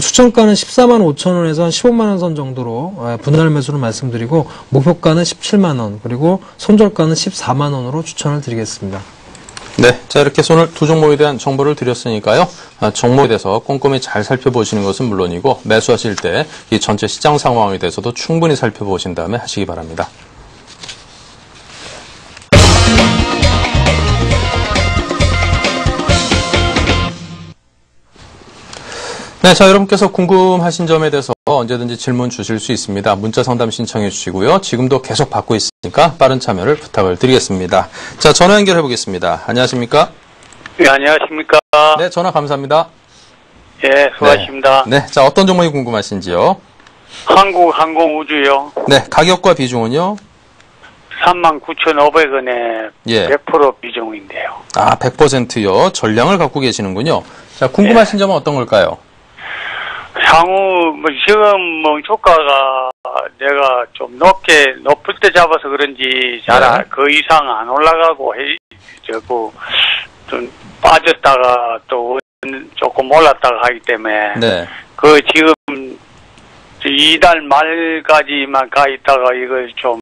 [SPEAKER 3] 추천가는 14만 5천 원에서 한 15만 원 선 정도로 분할 매수를 말씀드리고 목표가는 17만 원 그리고 손절가는 14만 원으로 추천을 드리겠습니다.
[SPEAKER 1] 네. 자, 이렇게 오늘 두 종목에 대한 정보를 드렸으니까요. 종목에 대해서 꼼꼼히 잘 살펴보시는 것은 물론이고 매수하실 때 이 전체 시장 상황에 대해서도 충분히 살펴보신 다음에 하시기 바랍니다. 네, 자, 여러분께서 궁금하신 점에 대해서 언제든지 질문 주실 수 있습니다. 문자 상담 신청해 주시고요. 지금도 계속 받고 있으니까 빠른 참여를 부탁을 드리겠습니다. 자, 전화 연결해 보겠습니다. 안녕하십니까?
[SPEAKER 4] 네, 안녕하십니까?
[SPEAKER 1] 네, 전화 감사합니다.
[SPEAKER 4] 예, 수고하십니다.
[SPEAKER 1] 네, 자, 어떤 종목이 궁금하신지요?
[SPEAKER 4] 한국항공우주요.
[SPEAKER 1] 네, 가격과 비중은요?
[SPEAKER 4] 39,500원에
[SPEAKER 1] 예.
[SPEAKER 4] 100% 비중인데요.
[SPEAKER 1] 아, 100%요. 전량을 갖고 계시는군요. 자, 궁금하신 점은 어떤 걸까요?
[SPEAKER 4] 향후, 지금 주가가 내가 좀 높을 때 잡아서 그런지
[SPEAKER 1] 네.
[SPEAKER 4] 그 이상 안 올라가고 좀 빠졌다가 또 조금 올랐다가 하기 때문에.
[SPEAKER 1] 네.
[SPEAKER 4] 지금 이달 말까지만 가 있다가 이걸 좀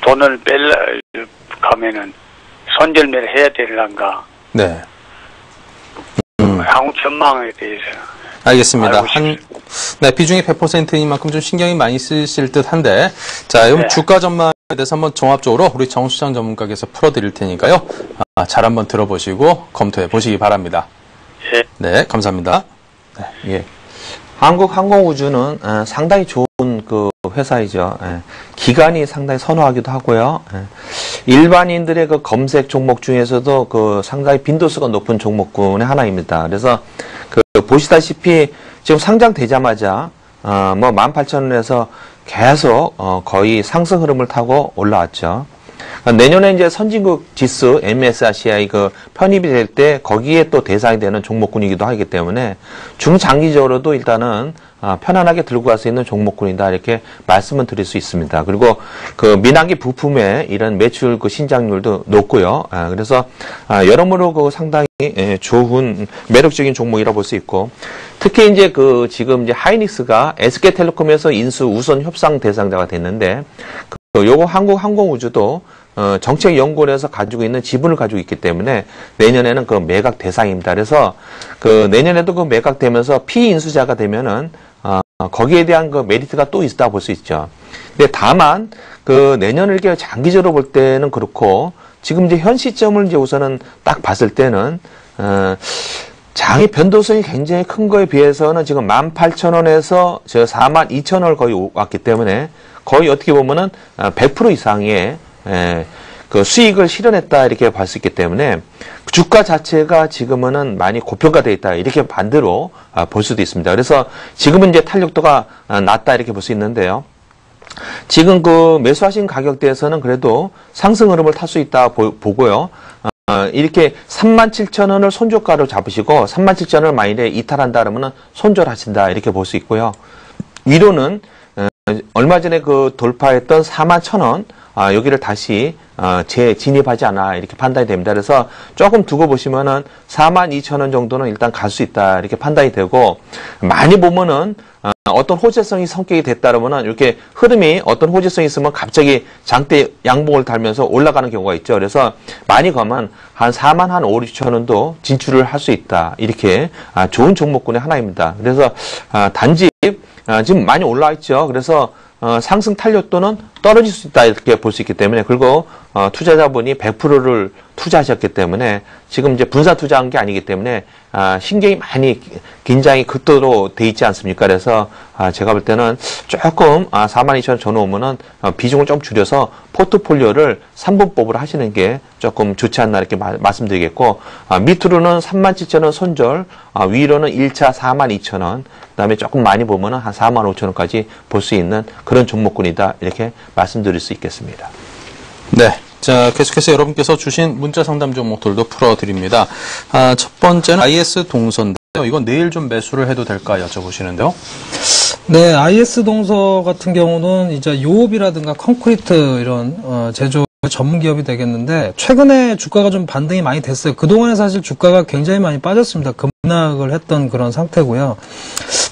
[SPEAKER 4] 돈을 가면은 손절매를 해야 되려는가.
[SPEAKER 1] 네.
[SPEAKER 4] 향후 전망에 대해서.
[SPEAKER 1] 알겠습니다. 네, 비중이 100%인 만큼 좀 신경이 많이 쓰실 듯 한데, 자, 그럼
[SPEAKER 4] 네.
[SPEAKER 1] 주가 전망에 대해서 한번 종합적으로 우리 정수장 전문가께서 풀어드릴 테니까요. 잘 한번 들어보시고 검토해 보시기 바랍니다.
[SPEAKER 4] 예.
[SPEAKER 1] 네, 감사합니다.
[SPEAKER 2] 네, 예. 한국항공우주는 상당히 좋은 회사이죠. 예. 기관이 상당히 선호하기도 하고요. 예. 일반인들의 검색 종목 중에서도 상당히 빈도수가 높은 종목군의 하나입니다. 그래서 보시다시피 지금 상장되자마자 18,000원에서 계속 거의 상승 흐름을 타고 올라왔죠. 내년에 이제 선진국 지수 MSCI 그 편입이 될 때 거기에 또 대상이 되는 종목군이기도 하기 때문에 중장기적으로도 일단은 편안하게 들고 갈 수 있는 종목군이다 이렇게 말씀을 드릴 수 있습니다. 그리고 그 민항기 부품의 이런 매출 그 신장률도 높고요. 그래서 여러모로 그 상당히 좋은 매력적인 종목이라 볼 수 있고 특히 이제 그 지금 이제 하이닉스가 SK텔레콤에서 인수 우선 협상 대상자가 됐는데 요거 한국항공우주도 정책연구원에서 가지고 있는 지분을 가지고 있기 때문에 내년에는 그 매각 대상입니다. 그래서 그 내년에도 그 매각되면서 피인수자가 되면은 거기에 대한 그 메리트가 또 있다 볼 수 있죠. 근데 다만 그 내년을 이렇게 장기적으로 볼 때는 그렇고 지금 이제 현 시점을 이제 우선은 딱 봤을 때는 장의 변동성이 굉장히 큰 거에 비해서는 지금 18,000원에서 저 42,000원을 거의 왔기 때문에 거의 어떻게 보면은 100% 이상의 그 수익을 실현했다 이렇게 볼 수 있기 때문에 주가 자체가 지금은 많이 고평가되어 있다 이렇게 반대로 볼 수도 있습니다. 그래서 지금은 이제 탄력도가 낮다 이렇게 볼 수 있는데요. 지금 그 매수하신 가격대에서는 그래도 상승 흐름을 탈 수 있다 보고요. 이렇게 37,000원을 손절가로 잡으시고 37,000원을 만일에 이탈한다 그러면은 손절하신다 이렇게 볼 수 있고요. 위로는 얼마 전에 그 돌파했던 41,000원 여기를 다시 재진입하지 않아 이렇게 판단이 됩니다. 그래서 조금 두고 보시면은 42,000원 정도는 일단 갈 수 있다 이렇게 판단이 되고 많이 보면은 어떤 호재성이 성격이 됐다 그러면은 이렇게 흐름이 어떤 호재성이 있으면 갑자기 장대 양봉을 달면서 올라가는 경우가 있죠. 그래서 많이 가면 한 4만 한 5, 6천원도 진출을 할 수 있다. 이렇게 좋은 종목군의 하나입니다. 그래서 단지 지금 많이 올라와 있죠. 그래서 상승 탄력도는 떨어질 수 있다 이렇게 볼 수 있기 때문에 그리고 투자자분이 100%를 투자하셨기 때문에 지금 이제 분산 투자한 게 아니기 때문에 신경이 많이 긴장이 극도로 돼 있지 않습니까? 그래서 제가 볼 때는 조금 42,000원 전후오면은 비중을 좀 줄여서 포트폴리오를 3분법으로 하시는 게 조금 좋지 않나 이렇게 말씀드리겠고 밑으로는 37,000원 손절, 위로는 1차 42,000원, 그다음에 조금 많이 보면은 한 45,000원까지 볼 수 있는 그런 종목군이다 이렇게 말씀드릴 수 있겠습니다.
[SPEAKER 1] 네. 자, 계속해서 여러분께서 주신 문자 상담 종목들도 풀어드립니다. 첫 번째는 IS 동서인데요. 이건 내일 좀 매수를 해도 될까 여쭤보시는데요.
[SPEAKER 3] 네, IS 동서 같은 경우는 이제 요업이라든가 콘크리트 이런 제조 전문 기업이 되겠는데 최근에 주가가 좀 반등이 많이 됐어요. 그동안에 사실 주가가 굉장히 많이 빠졌습니다. 급락을 했던 그런 상태고요.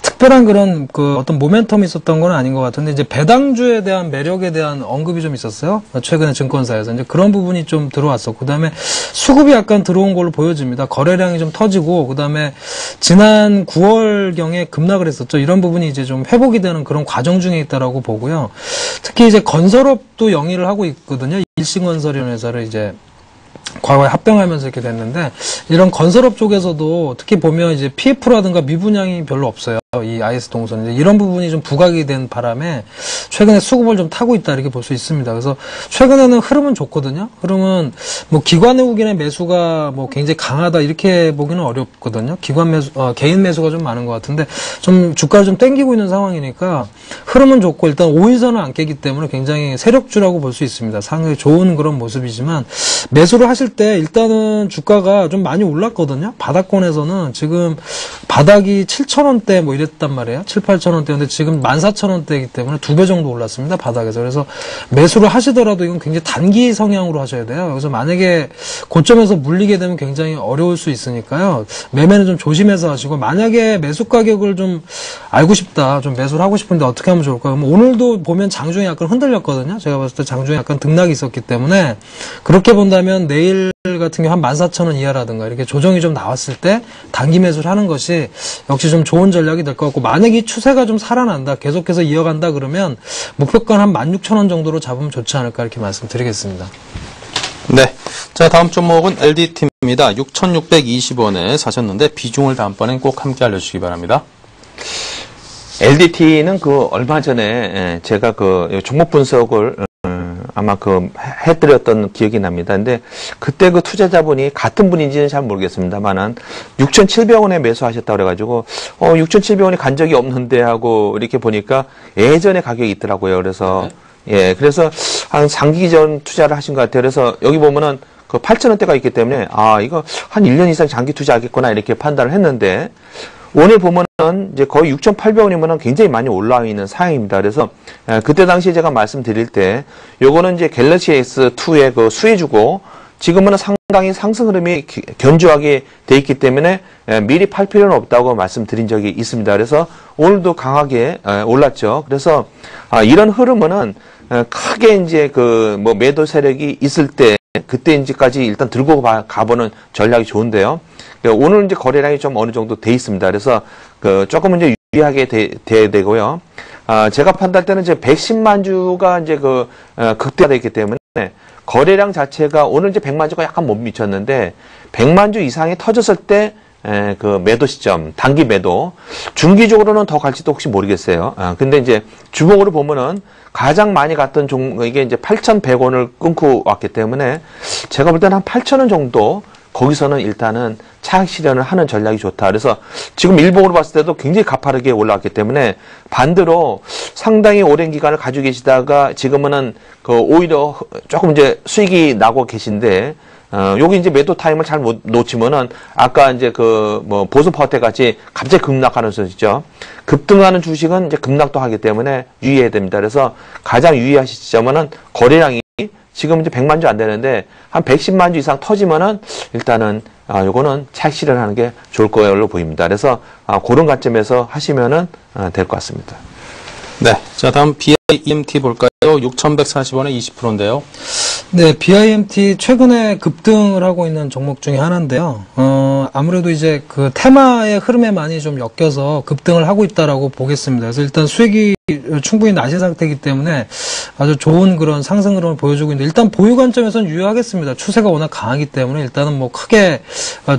[SPEAKER 3] 특별한 그런 그 어떤 모멘텀이 있었던 건 아닌 것 같은데 이제 배당주에 대한 매력에 대한 언급이 좀 있었어요. 최근에 증권사에서 이제 그런 부분이 좀 들어왔었고 그다음에 수급이 약간 들어온 걸로 보여집니다. 거래량이 좀 터지고 그다음에 지난 9월경에 급락을 했었죠. 이런 부분이 이제 좀 회복이 되는 그런 과정 중에 있다라고 보고요. 특히 이제 건설업도 영위를 하고 있거든요. 일신건설이라는 회사를 이제 과거에 합병하면서 이렇게 됐는데 이런 건설업 쪽에서도 특히 보면 이제 PF라든가 미분양이 별로 없어요. 이 IS 동선 이런 부분이 좀 부각이 된 바람에 최근에 수급을 좀 타고 있다 이렇게 볼 수 있습니다. 그래서 최근에는 흐름은 좋거든요. 흐름은 뭐 기관 외국인의 매수가 뭐 굉장히 강하다 이렇게 보기는 어렵거든요. 기관 매수, 개인 매수가 좀 많은 것 같은데 좀 주가를 좀 땡기고 있는 상황이니까 흐름은 좋고 일단 5일선을 안 깨기 때문에 굉장히 세력주라고 볼 수 있습니다. 상당히 좋은 그런 모습이지만 매수를 하실 때 일단은 주가가 좀 많이 올랐거든요. 바닥권에서는 지금 바닥이 7,000원대 뭐 이랬단 말이에요. 7, 8,000원대인데 지금 14,000원대이기 때문에 2배 정도 올랐습니다. 바닥에서. 그래서 매수를 하시더라도 이건 굉장히 단기 성향으로 하셔야 돼요. 그래서 만약에 고점에서 물리게 되면 굉장히 어려울 수 있으니까요. 매매는 좀 조심해서 하시고 만약에 매수 가격을 좀 알고 싶다. 좀 매수를 하고 싶은데 어떻게 하면 좋을까요? 그럼 오늘도 보면 장중에 약간 흔들렸거든요. 제가 봤을 때 장중에 약간 등락이 있었기 때문에 그렇게 본다면 내일 같은 경우 한 14,000원 이하라든가 이렇게 조정이 좀 나왔을 때 단기 매수를 하는 것이 역시 좀 좋은 전략이 될 것 같고 만약에 이 추세가 좀 살아난다 계속해서 이어간다 그러면 목표가는 한 16,000원 정도로 잡으면 좋지 않을까 이렇게 말씀드리겠습니다.
[SPEAKER 1] 네. 자, 다음 종목은 LDT입니다. 6,620원에 사셨는데 비중을 다음번엔 꼭 함께 알려주시기 바랍니다.
[SPEAKER 2] LDT는 그 얼마 전에 제가 그 종목 분석을 아마 그 해드렸던 기억이 납니다. 근데 그때 그 투자자분이 같은 분인지는 잘 모르겠습니다만은 6,700원에 매수하셨다고 그래가지고 6,700원이 간 적이 없는데 하고 이렇게 보니까 예전에 가격이 있더라고요. 그래서 예, 그래서 한 장기전 투자를 하신 것 같아요. 그래서 여기 보면은 그 8,000원대가 있기 때문에 이거 한 1년 이상 장기 투자하겠구나 이렇게 판단을 했는데 오늘 보면은 이제 거의 6,800원이면은 굉장히 많이 올라와 있는 상황입니다. 그래서 그때 당시에 제가 말씀드릴 때 요거는 이제 갤럭시 S2의 그 수혜주고 지금은 상당히 상승 흐름이 견조하게 돼 있기 때문에 미리 팔 필요는 없다고 말씀드린 적이 있습니다. 그래서 오늘도 강하게 올랐죠. 그래서 이런 흐름은 크게 이제 그 뭐 매도 세력이 있을 때 그때 이제까지 일단 들고 가보는 전략이 좋은데요. 오늘 이제 거래량이 좀 어느 정도 돼 있습니다. 그래서 그 조금 이제 유리하게 돼야 되고요. 제가 판단할 때는 이제 110만 주가 이제 그 극대화되어 있기 때문에 거래량 자체가 오늘 이제 100만 주가 약간 못 미쳤는데 100만 주 이상이 터졌을 때 그 매도 시점, 단기 매도, 중기적으로는 더 갈지도 혹시 모르겠어요. 근데 이제 주봉으로 보면은 가장 많이 갔던 이게 이제 8,100원을 끊고 왔기 때문에 제가 볼 때는 한 8,000원 정도 거기서는 일단은 차익 실현을 하는 전략이 좋다. 그래서 지금 일봉으로 봤을 때도 굉장히 가파르게 올라왔기 때문에 반대로 상당히 오랜 기간을 가지고 계시다가 지금은 그 오히려 조금 이제 수익이 나고 계신데 여기 이제 매도 타임을 잘 못 놓치면은 아까 이제 그 뭐 보선 파워텍 같이 갑자기 급락하는 소리죠. 급등하는 주식은 이제 급락도 하기 때문에 유의해야 됩니다. 그래서 가장 유의하실 점은 거래량이 지금 이제 100만 주 안 되는데 한 110만 주 이상 터지면은 일단은 요거는 차익 실현하는 게 좋을 걸로 보입니다. 그래서 그런 관점에서 하시면은 될 것 같습니다.
[SPEAKER 1] 네. 자, 다음 BIMT 볼까요? 6,140원에 20%인데요.
[SPEAKER 3] 네, BIMT 최근에 급등을 하고 있는 종목 중에 하나인데요. 아무래도 이제 그 테마의 흐름에 많이 좀 엮여서 급등을 하고 있다라고 보겠습니다. 그래서 일단 수익이 충분히 낮은 상태이기 때문에 아주 좋은 그런 상승 흐름을 보여주고 있는데 일단 보유 관점에서는 유효하겠습니다. 추세가 워낙 강하기 때문에 일단은 뭐 크게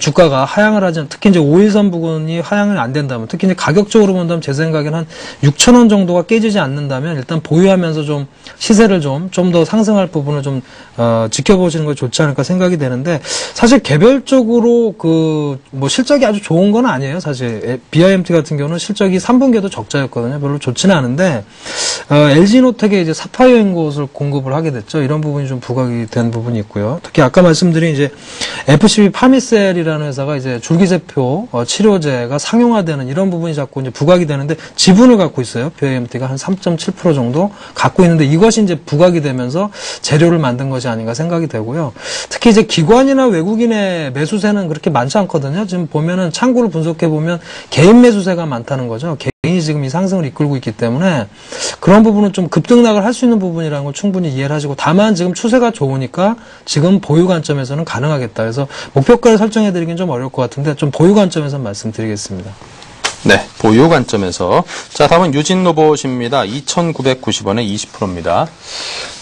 [SPEAKER 3] 주가가 하향을 하지 않, 특히 이제 5일선 부분이 하향이 안 된다면, 특히 이제 가격적으로 본다면 제 생각에는 한 6,000원 정도가 깨지지 않는다면 일단 보유하면서 좀 시세를 좀 더 상승할 부분을 좀 지켜보시는 게 좋지 않을까 생각이 되는데, 사실 개별적으로 그 뭐 실적이 아주 좋은 건 아니에요. 사실 BIMT 같은 경우는 실적이 3분기에도 적자였거든요. 별로 좋지는 않은데 LG노텍에 이제 사파이어 인곳을 공급을 하게 됐죠. 이런 부분이 좀 부각이 된 부분이 있고요. 특히 아까 말씀드린 이제 FCB 파미셀이라는 회사가 이제 줄기세포 치료제가 상용화되는 이런 부분이 자꾸 이제 부각이 되는데 지분을 갖고 있어요. BIMT가 한 3.7% 정도 갖고 있는데 이것이 이제 부각이 되면서 재료를 만든 것이 아닌가 생각이 되고요. 특히 이제 기관이나 외국인의 매수세는 그렇게 많지 않거든요. 지금 보면은 창구를 분석해 보면 개인 매수세가 많다는 거죠. 개인이 지금 이 상승을 이끌고 있기 때문에 그런 부분은 좀 급등락을 할 수 있는 부분이라는 걸 충분히 이해를 하시고, 다만 지금 추세가 좋으니까 지금 보유 관점에서는 가능하겠다. 그래서 목표가를 설정해 드리긴 좀 어려울 것 같은데 좀 보유 관점에서 말씀드리겠습니다.
[SPEAKER 1] 네, 보유 관점에서. 자, 다음은 유진로봇입니다. 2,990원에 20%입니다.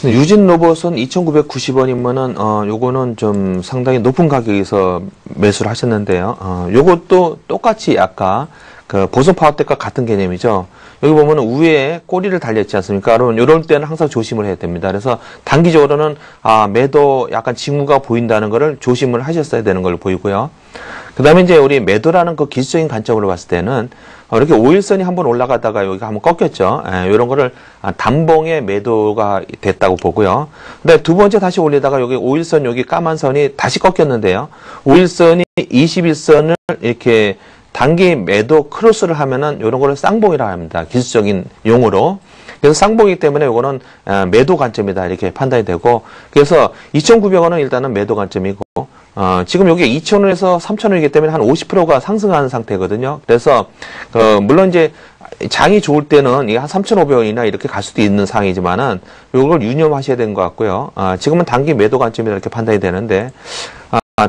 [SPEAKER 2] 유진로봇은 2,990원이면은 요거는 좀 상당히 높은 가격에서 매수를 하셨는데요. 요것도 똑같이 아까 그 보선 파워텍과 같은 개념이죠. 여기 보면 위에 꼬리를 달렸지 않습니까? 그러면 이럴 때는 항상 조심을 해야 됩니다. 그래서 단기적으로는 매도 약간 징후가 보인다는 것을 조심을 하셨어야 되는 걸로 보이고요. 그 다음에 이제 우리 매도라는 그 기술적인 관점으로 봤을 때는 이렇게 5일선이 한번 올라가다가 여기가 한번 꺾였죠. 이런 거를 단봉의 매도가 됐다고 보고요. 근데 두 번째 다시 올리다가 여기 5일선 여기 까만 선이 다시 꺾였는데요. 5일선이 21선을 이렇게 단기 매도 크로스를 하면은 이런 거를 쌍봉이라고 합니다. 기술적인 용어로. 그래서 쌍봉이기 때문에 이거는 매도 관점이다 이렇게 판단이 되고, 그래서 2,900원은 일단은 매도 관점이고, 지금 여기 2,000원에서 3,000원이기 때문에 한 50%가 상승하는 상태거든요. 그래서 물론 이제 장이 좋을 때는 이게 한 3,500원이나 이렇게 갈 수도 있는 상황이지만은 이걸 유념하셔야 되는 것 같고요. 지금은 단기 매도 관점이다 이렇게 판단이 되는데,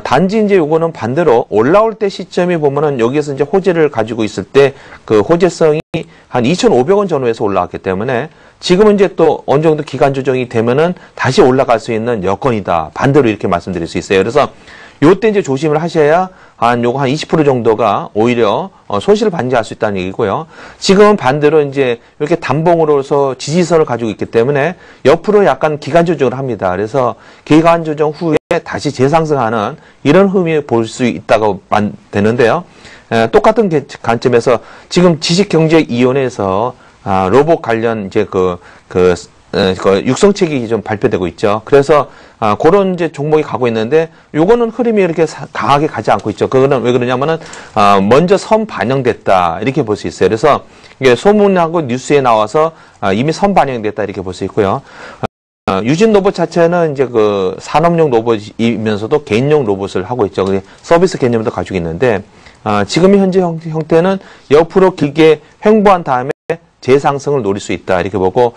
[SPEAKER 2] 단지 이제 요거는 반대로 올라올 때 시점이 보면은 여기에서 이제 호재를 가지고 있을 때 그 호재성이 한 2,500원 전후에서 올라왔기 때문에 지금은 이제 또 어느 정도 기간 조정이 되면은 다시 올라갈 수 있는 여건이다. 반대로 이렇게 말씀드릴 수 있어요. 그래서 요때 이제 조심을 하셔야 요거 한 20% 정도가 오히려 손실을 반지할 수 있다는 얘기고요. 지금은 반대로 이제 이렇게 단봉으로서 지지선을 가지고 있기 때문에 옆으로 약간 기간 조정을 합니다. 그래서 기간 조정 후에 다시 재상승하는 이런 흐름이 볼 수 있다고 되는데요. 똑같은 관점에서 지금 지식경제위원회에서 로봇 관련 이제 그 육성책이 좀 발표되고 있죠. 그래서 그런 이제 종목이 가고 있는데 요거는 흐름이 이렇게 강하게 가지 않고 있죠. 그거는 왜 그러냐면은 먼저 선반영됐다 이렇게 볼 수 있어요. 그래서 이게 소문하고 뉴스에 나와서 이미 선반영됐다 이렇게 볼 수 있고요. 유진 로봇 자체는 이제 그 산업용 로봇이면서도 개인용 로봇을 하고 있죠. 서비스 개념도 가지고 있는데 지금 현재 형태는 옆으로 길게 횡보한 다음에 재상승을 노릴 수 있다 이렇게 보고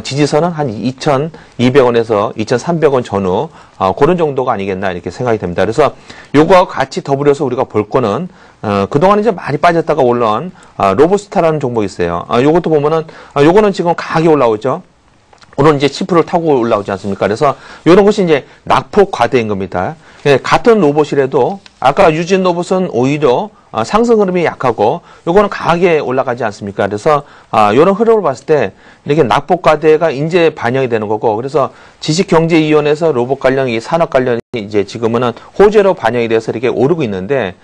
[SPEAKER 2] 지지선은 한 2,200원에서 2,300원 전후 그런 정도가 아니겠나 이렇게 생각이 됩니다. 그래서 요거와 같이 더불어서 우리가 볼 거는 그동안 이제 많이 빠졌다가 올라온 로보스타라는 종목이 있어요. 요것도 보면은 요거는 지금 강하게 올라오죠. 오늘 이제 10%를 타고 올라오지 않습니까? 그래서 이런 것이 이제 낙폭 과대인 겁니다. 같은 로봇이라도 아까 유진 로봇은 오히려 상승 흐름이 약하고 요거는 강하게 올라가지 않습니까? 그래서 이런 흐름을 봤을 때 이렇게 낙폭 과대가 이제 반영이 되는 거고 그래서 지식경제위원회에서 로봇 관련이 산업 관련이 이제 지금은 호재로 반영이 돼서 이렇게 오르고 있는데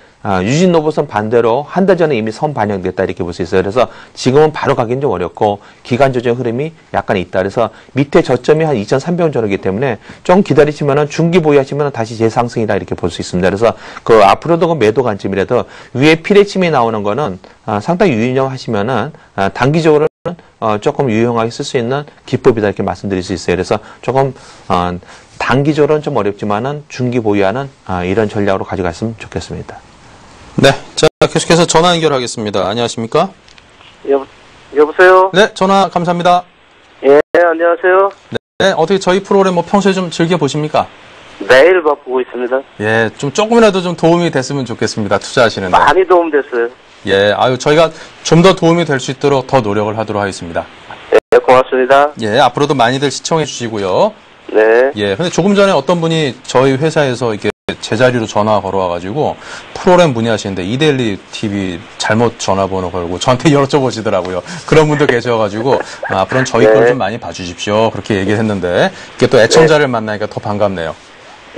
[SPEAKER 2] 유진 로봇은 반대로 한 달 전에 이미 선 반영됐다 이렇게 볼 수 있어요. 그래서 지금은 바로 가기는 좀 어렵고 기간 조정 흐름이 약간 있다. 그래서 밑에 저점이 한 2,300원 전후이기 때문에 좀 기다리시면은 중기 보유하시면은 다시 재상승이다 이렇게 볼 수 있습니다. 그래서 그 앞으로도 그 매도 관점이라도 위에 피레침이 나오는 거는 상당히 유용하시면은 단기적으로는 조금 유용하게 쓸 수 있는 기법이다 이렇게 말씀드릴 수 있어요. 그래서 조금 단기적으로는 좀 어렵지만은 중기 보유하는 이런 전략으로 가져갔으면 좋겠습니다.
[SPEAKER 1] 네. 자, 계속해서 전화 연결하겠습니다. 안녕하십니까?
[SPEAKER 5] 여보세요?
[SPEAKER 1] 네, 전화 감사합니다.
[SPEAKER 5] 예, 안녕하세요.
[SPEAKER 1] 네, 어떻게 저희 프로그램 뭐 평소에 좀 즐겨보십니까?
[SPEAKER 5] 매일 보고 있습니다.
[SPEAKER 1] 예, 좀 조금이라도 좀 도움이 됐으면 좋겠습니다. 투자하시는데.
[SPEAKER 5] 많이 도움됐어요.
[SPEAKER 1] 예, 저희가 좀 더 도움이 될 수 있도록 더 노력을 하도록 하겠습니다.
[SPEAKER 5] 예, 고맙습니다.
[SPEAKER 1] 예, 앞으로도 많이들 시청해 주시고요.
[SPEAKER 5] 네.
[SPEAKER 1] 예, 근데 조금 전에 어떤 분이 저희 회사에서 이렇게 제자리로 전화 걸어와가지고 프로그램 문의하시는데 이데일리 TV 잘못 전화번호 걸고 저한테 여쭤보시더라고요. 그런 분도 계셔가지고 앞으로는 저희 걸 좀 많이 봐주십시오. 그렇게 얘기를 했는데 이게 또 애청자를 만나니까 더 반갑네요.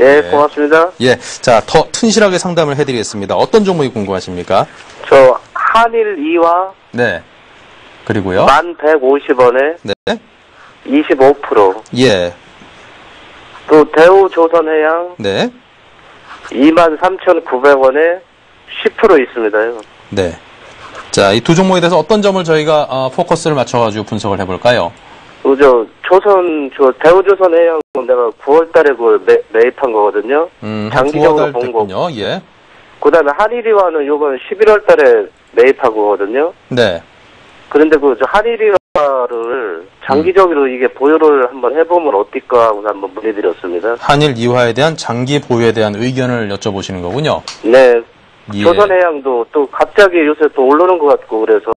[SPEAKER 5] 예, 고맙습니다.
[SPEAKER 1] 예, 자, 더 튼실하게 상담을 해드리겠습니다. 어떤 종목이 궁금하십니까?
[SPEAKER 5] 저 한일 2화
[SPEAKER 1] 네. 그리고요.
[SPEAKER 5] 1150원에
[SPEAKER 1] 네.
[SPEAKER 5] 25%.
[SPEAKER 1] 예.
[SPEAKER 5] 또 대우조선해양
[SPEAKER 1] 네.
[SPEAKER 5] 23,900원에 10% 있습니다요.
[SPEAKER 1] 네. 자, 이 두 종목에 대해서 어떤 점을 저희가 포커스를 맞춰가지고 분석을 해볼까요?
[SPEAKER 5] 대우조선해양은 내가 9월달에 그걸 매입한 거거든요. 장기적으로 본
[SPEAKER 1] 거군요. 예.
[SPEAKER 5] 그다음에 한일이화는 요번 11월달에 매입한 거거든요.
[SPEAKER 1] 네.
[SPEAKER 5] 그런데 한일이화를 장기적으로 이게 보유를 한번 해보면 어떨까 하고 한번 문의드렸습니다.
[SPEAKER 1] 한일 이화에 대한 장기 보유에 대한 의견을 여쭤보시는 거군요.
[SPEAKER 5] 네.
[SPEAKER 1] 예.
[SPEAKER 5] 조선해양도 또 갑자기 요새 또 오르는 것 같고 그래서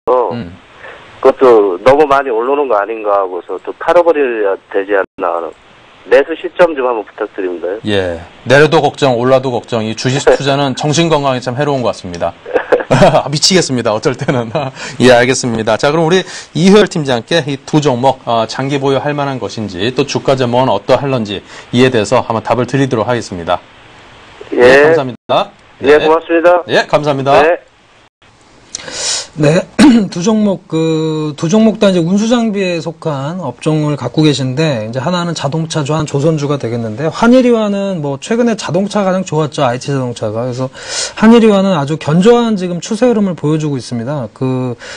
[SPEAKER 5] 그것도 너무 많이 오르는 거 아닌가 하고서 또 팔아버려야 되지 않나. 매수 시점 좀 한번 부탁드립니다.
[SPEAKER 1] 예. 내려도 걱정, 올라도 걱정. 이 주식 투자는 정신 건강에 참 해로운 것 같습니다. 미치겠습니다. 어쩔 때는. 예, 알겠습니다. 자, 그럼 우리 이효열 팀장께 이 두 종목 장기 보유할 만한 것인지 또 주가 전망은 어떠할런지 이에 대해서 한번 답을 드리도록 하겠습니다.
[SPEAKER 5] 예.
[SPEAKER 1] 네, 감사합니다. 네.
[SPEAKER 5] 예, 고맙습니다.
[SPEAKER 1] 예, 감사합니다.
[SPEAKER 5] 네.
[SPEAKER 3] 네, 두 종목 다 이제 운수장비에 속한 업종을 갖고 계신데, 이제 하나는 자동차주, 하나는 조선주가 되겠는데, 한일이화는 뭐, 최근에 자동차가 가장 좋았죠, IT 자동차가. 그래서, 한일이화는 아주 견조한 지금 추세 흐름을 보여주고 있습니다.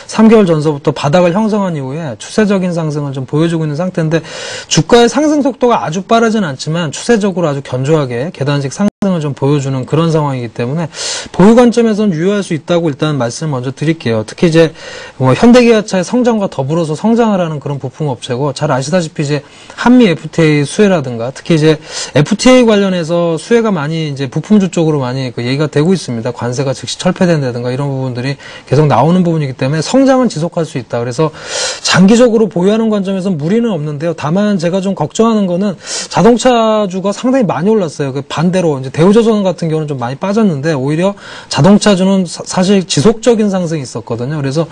[SPEAKER 3] 3개월 전서부터 바닥을 형성한 이후에 추세적인 상승을 좀 보여주고 있는 상태인데, 주가의 상승 속도가 아주 빠르진 않지만, 추세적으로 아주 견조하게 계단식 상승을 좀 보여주는 그런 상황이기 때문에, 보유 관점에서는 유효할 수 있다고 일단 말씀을 먼저 드릴게요. 특히 이제 뭐 현대기아차의 성장과 더불어서 성장을 하는 그런 부품업체고, 잘 아시다시피 이제 한미 FTA 수혜라든가 특히 이제 FTA 관련해서 수혜가 많이 이제 부품주 쪽으로 많이 얘기가 되고 있습니다. 관세가 즉시 철폐된다든가 이런 부분들이 계속 나오는 부분이기 때문에 성장은 지속할 수 있다. 그래서 장기적으로 보유하는 관점에서 무리는 없는데요. 다만 제가 좀 걱정하는 거는 자동차주가 상당히 많이 올랐어요. 반대로 이제 대우조선 같은 경우는 좀 많이 빠졌는데 오히려 자동차주는 사실 지속적인 상승이 있었거든요. 그래서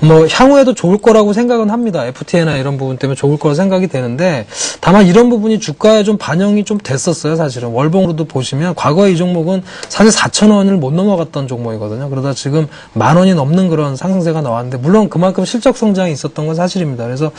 [SPEAKER 3] 뭐 향후에도 좋을 거라고 생각은 합니다. FTA나 이런 부분 때문에 좋을 거라 생각이 되는데 다만 이런 부분이 주가에 좀 반영이 좀 됐었어요. 사실은 월봉으로도 보시면 과거에 이 종목은 사실 4,000원을 못 넘어갔던 종목이거든요. 그러다 지금 10,000원이 넘는 그런 상승세가 나왔는데 물론 그만큼 실적 성장이 있었던 건 사실입니다. 그래서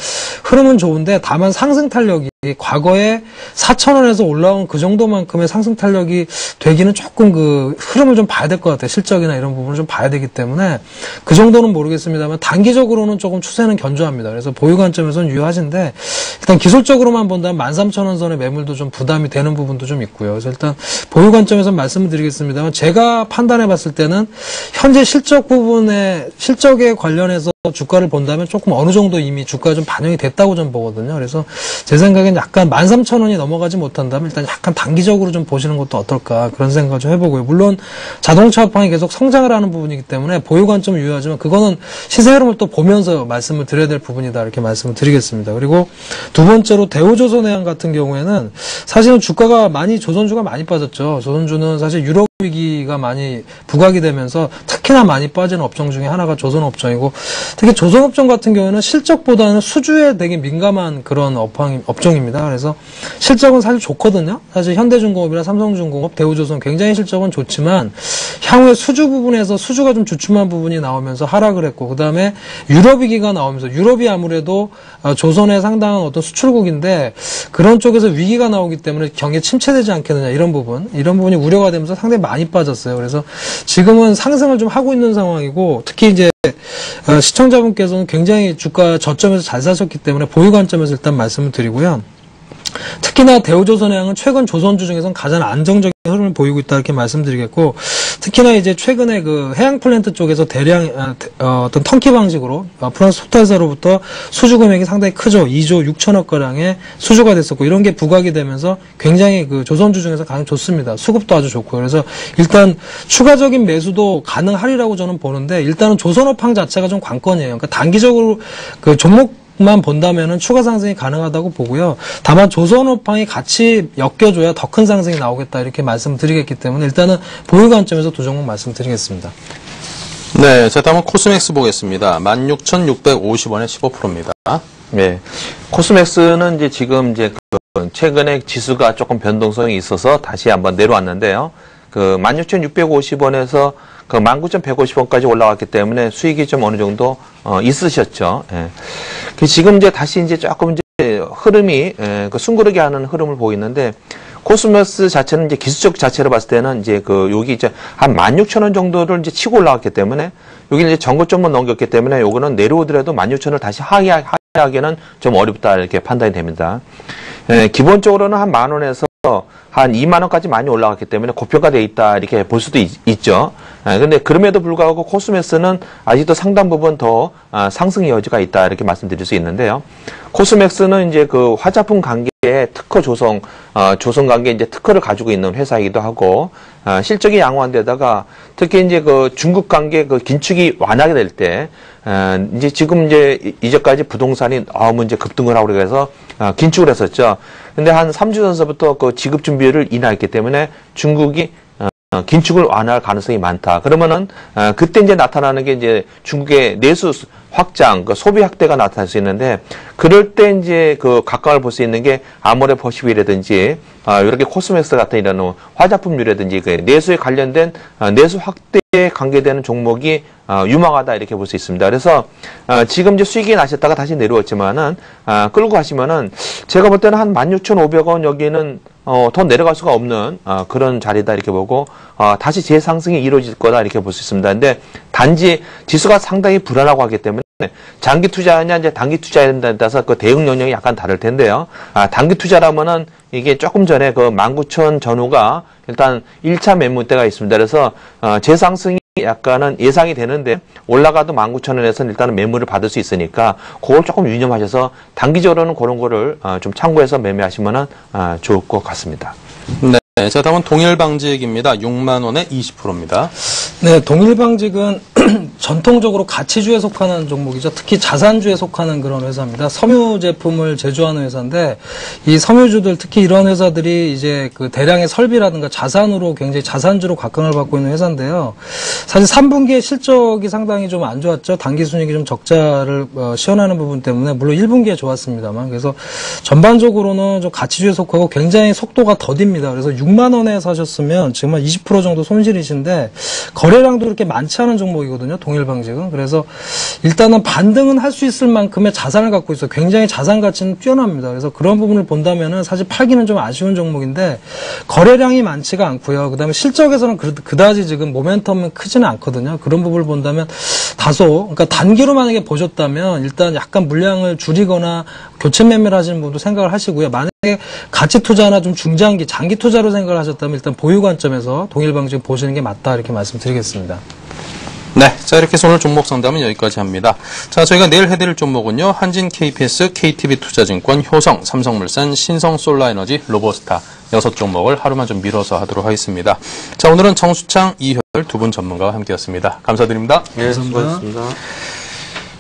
[SPEAKER 3] 흐름은 좋은데 다만 상승 탄력이 과거에 4,000원에서 올라온 그 정도만큼의 상승 탄력이 되기는 조금 그 흐름을 좀 봐야 될 것 같아요. 실적이나 이런 부분을 좀 봐야 되기 때문에 그 정도는 모르겠습니다만 단기적으로는 조금 추세는 견조합니다. 그래서 보유 관점에서는 유효하신데 일단 기술적으로만 본다면 13,000원 선의 매물도 좀 부담이 되는 부분도 좀 있고요. 그래서 일단 보유 관점에서 말씀을 드리겠습니다만 제가 판단해 봤을 때는 현재 실적 부분에 실적에 관련해서 주가를 본다면 조금 어느 정도 이미 주가가 좀 반영이 됐다고 좀 보거든요. 그래서 제 생각엔 약간 13,000원이 넘어가지 못한다면 일단 약간 단기적으로 좀 보시는 것도 어떨까 그런 생각을 좀 해보고요. 물론 자동차 업황이 계속 성장을 하는 부분이기 때문에 보유 관점은 유효하지만 그거는 시세 흐름을 또 보면서 말씀을 드려야 될 부분이다 이렇게 말씀을 드리겠습니다. 그리고 두 번째로 대우조선해양 같은 경우에는 사실은 주가가 많이 조선주가 많이 빠졌죠. 조선주는 사실 유럽 위기가 많이 부각이 되면서 특히나 많이 빠지는 업종 중에 하나가 조선업종이고 특히 조선업종 같은 경우에는 실적보다는 수주에 되게 민감한 그런 업종입니다. 그래서 실적은 사실 좋거든요. 사실 현대중공업이나 삼성중공업, 대우조선 굉장히 실적은 좋지만 향후에 수주 부분에서 수주가 좀 주춤한 부분이 나오면서 하락을 했고 그 다음에 유럽 위기가 나오면서 유럽이 아무래도 조선의 상당한 어떤 수출국인데 그런 쪽에서 위기가 나오기 때문에 경기가 침체되지 않겠느냐 이런 부분이 우려가 되면서 상당히 많이 빠졌어요. 그래서 지금은 상승을 좀 하고 있는 상황이고 특히 이제 시청자분께서는 굉장히 주가 저점에서 잘 사셨기 때문에 보유 관점에서 일단 말씀을 드리고요. 특히나 대우조선해양은 최근 조선주 중에서는 가장 안정적인 흐름을 보이고 있다 이렇게 말씀드리겠고 특히나 이제 최근에 그 해양 플랜트 쪽에서 대량 어떤 턴키 방식으로 프랑스 토탈사로부터 수주 금액이 상당히 크죠. 2조 6천억 가량의 수주가 됐었고 이런 게 부각이 되면서 굉장히 그 조선주 중에서 가장 좋습니다. 수급도 아주 좋고요. 그래서 일단 추가적인 매수도 가능하리라고 저는 보는데 일단은 조선업황 자체가 좀 관건이에요. 그러니까 단기적으로 그 만 본다면은 추가 상승이 가능하다고 보고요. 다만 조선업황이 같이 엮여줘야 더 큰 상승이 나오겠다 이렇게 말씀드리겠기 때문에 일단은 보유 관점에서 두 종목 말씀드리겠습니다.
[SPEAKER 1] 네, 자 다음은 코스맥스 보겠습니다. 16,650원에 15%입니다.
[SPEAKER 2] 네, 코스맥스는 이제 지금 이제 최근에 지수가 조금 변동성이 있어서 다시 한번 내려왔는데요. 그 16,650원에서 그 19,150원까지 올라왔기 때문에 수익이 좀 어느 정도 있으셨죠. 예. 지금 이제 다시 이제 조금 이제 흐름이 그 숨고르게 하는 흐름을 보이는데 코스모스 자체는 이제 기술적 자체로 봤을 때는 이제 그 여기 이제 한 16,000원 정도를 이제 치고 올라왔기 때문에 여기는 이제 전고점을 넘겼기 때문에 요거는 내려오더라도 16,000원을 다시 하기는 좀 어렵다 이렇게 판단이 됩니다. 예, 기본적으로는 한 10,000원에서 한 20,000원까지 많이 올라갔기 때문에 고평가되어 있다 이렇게 볼 수도 있죠. 근데 그럼에도 불구하고 코스맥스는 아직도 상당 부분 더 상승의 여지가 있다 이렇게 말씀드릴 수 있는데요. 코스맥스는 이제 그 화장품 관계의 특허 조성 관계 이제 특허를 가지고 있는 회사이기도 하고 실적이 양호한 데다가 특히 이제 그 중국 관계 그 긴축이 완화가 될 때 이제 지금 이제 이제까지 부동산이 너무 이제 급등을 하고 그래서 긴축을 했었죠. 근데 한 3주 전서부터 그 지급 준비를 인하했기 때문에 중국이 긴축을 완화할 가능성이 많다. 그러면은 그때 이제 나타나는 게 이제 중국의 내수 확장, 그 소비 확대가 나타날 수 있는데 그럴 때 이제 그 각광을 볼 수 있는 게 아모레퍼시픽이라든지 이렇게 코스맥스 같은 이런 화장품류라든지 그 내수에 관련된 내수 확대에 관계되는 종목이 유망하다 이렇게 볼 수 있습니다. 그래서 지금 이제 수익이 나셨다가 다시 내려왔지만은 끌고 가시면은 제가 볼 때는 한 16,500원 여기는 더 내려갈 수가 없는 그런 자리다 이렇게 보고 다시 재상승이 이루어질 거다 이렇게 볼 수 있습니다. 근데 단지 지수가 상당히 불안하고 하기 때문에 장기 투자냐 이제 단기 투자에 된다에 따라서 그 대응 영역이 약간 다를 텐데요. 단기 투자라면은 이게 조금 전에 그 19,000 전후가 일단 1차 매물대가 있습니다. 그래서 재상승이 약간은 예상이 되는데 올라가도 19,000원에서는 일단은 매물을 받을 수 있으니까 그걸 조금 유념하셔서 단기적으로는 그런 거를 좀 참고해서 매매하시면은 좋을 것 같습니다.
[SPEAKER 1] 네. 네, 자, 다음은 동일방직입니다. 6만 원에 20%입니다.
[SPEAKER 3] 네, 동일방직은 전통적으로 가치주에 속하는 종목이죠. 특히 자산주에 속하는 그런 회사입니다. 섬유 제품을 제조하는 회사인데 이 섬유주들 특히 이런 회사들이 이제 그 대량의 설비라든가 자산으로 굉장히 자산주로 각광을 받고 있는 회사인데요. 사실 3분기에 실적이 상당히 좀 안 좋았죠. 당기순이익이 좀 적자를 시현하는 부분 때문에 물론 1분기에 좋았습니다만 그래서 전반적으로는 좀 가치주에 속하고 굉장히 속도가 더딥니다. 그래서 6만 원에 사셨으면 지금 한 20% 정도 손실이신데 거래량도 그렇게 많지 않은 종목이거든요. 동일방직은. 그래서 일단은 반등은 할 수 있을 만큼의 자산을 갖고 있어요. 굉장히 자산 가치는 뛰어납니다. 그래서 그런 부분을 본다면은 사실 팔기는 좀 아쉬운 종목인데 거래량이 많지가 않고요. 그다음에 실적에서는 그다지 지금 모멘텀은 크지는 않거든요. 그런 부분을 본다면 다소 그러니까 단기로 만약에 보셨다면 일단 약간 물량을 줄이거나 교체 매매를 하시는 분도 생각을 하시고요. 만약에 가치 투자나 좀 중장기, 장기 투자로 생각을 하셨다면 일단 보유 관점에서 동일방직 보시는 게 맞다 이렇게 말씀드리겠습니다.
[SPEAKER 1] 네, 자 이렇게 해서 오늘 종목 상담은 여기까지 합니다. 자, 저희가 내일 해드릴 종목은요. 한진 KPS, KTB투자증권, 효성, 삼성물산, 신성솔라에너지, 로보스타 6종목을 하루만 좀 밀어서 하도록 하겠습니다. 자, 오늘은 정수창, 이효 두 분 전문가와 함께했습니다. 감사드립니다.
[SPEAKER 2] 네, 수고하셨습니다.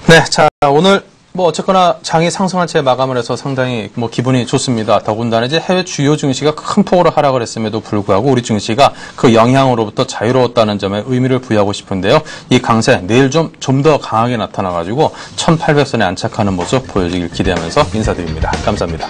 [SPEAKER 1] 네, 자 오늘 어쨌거나 장이 상승한 채 마감을 해서 상당히 기분이 좋습니다. 더군다나 이제 해외 주요 증시가 큰 폭으로 하락을 했음에도 불구하고 우리 증시가 그 영향으로부터 자유로웠다는 점에 의미를 부여하고 싶은데요. 이 강세 내일 좀 더 강하게 나타나가지고 1800선에 안착하는 모습 보여지길 기대하면서 인사드립니다. 감사합니다.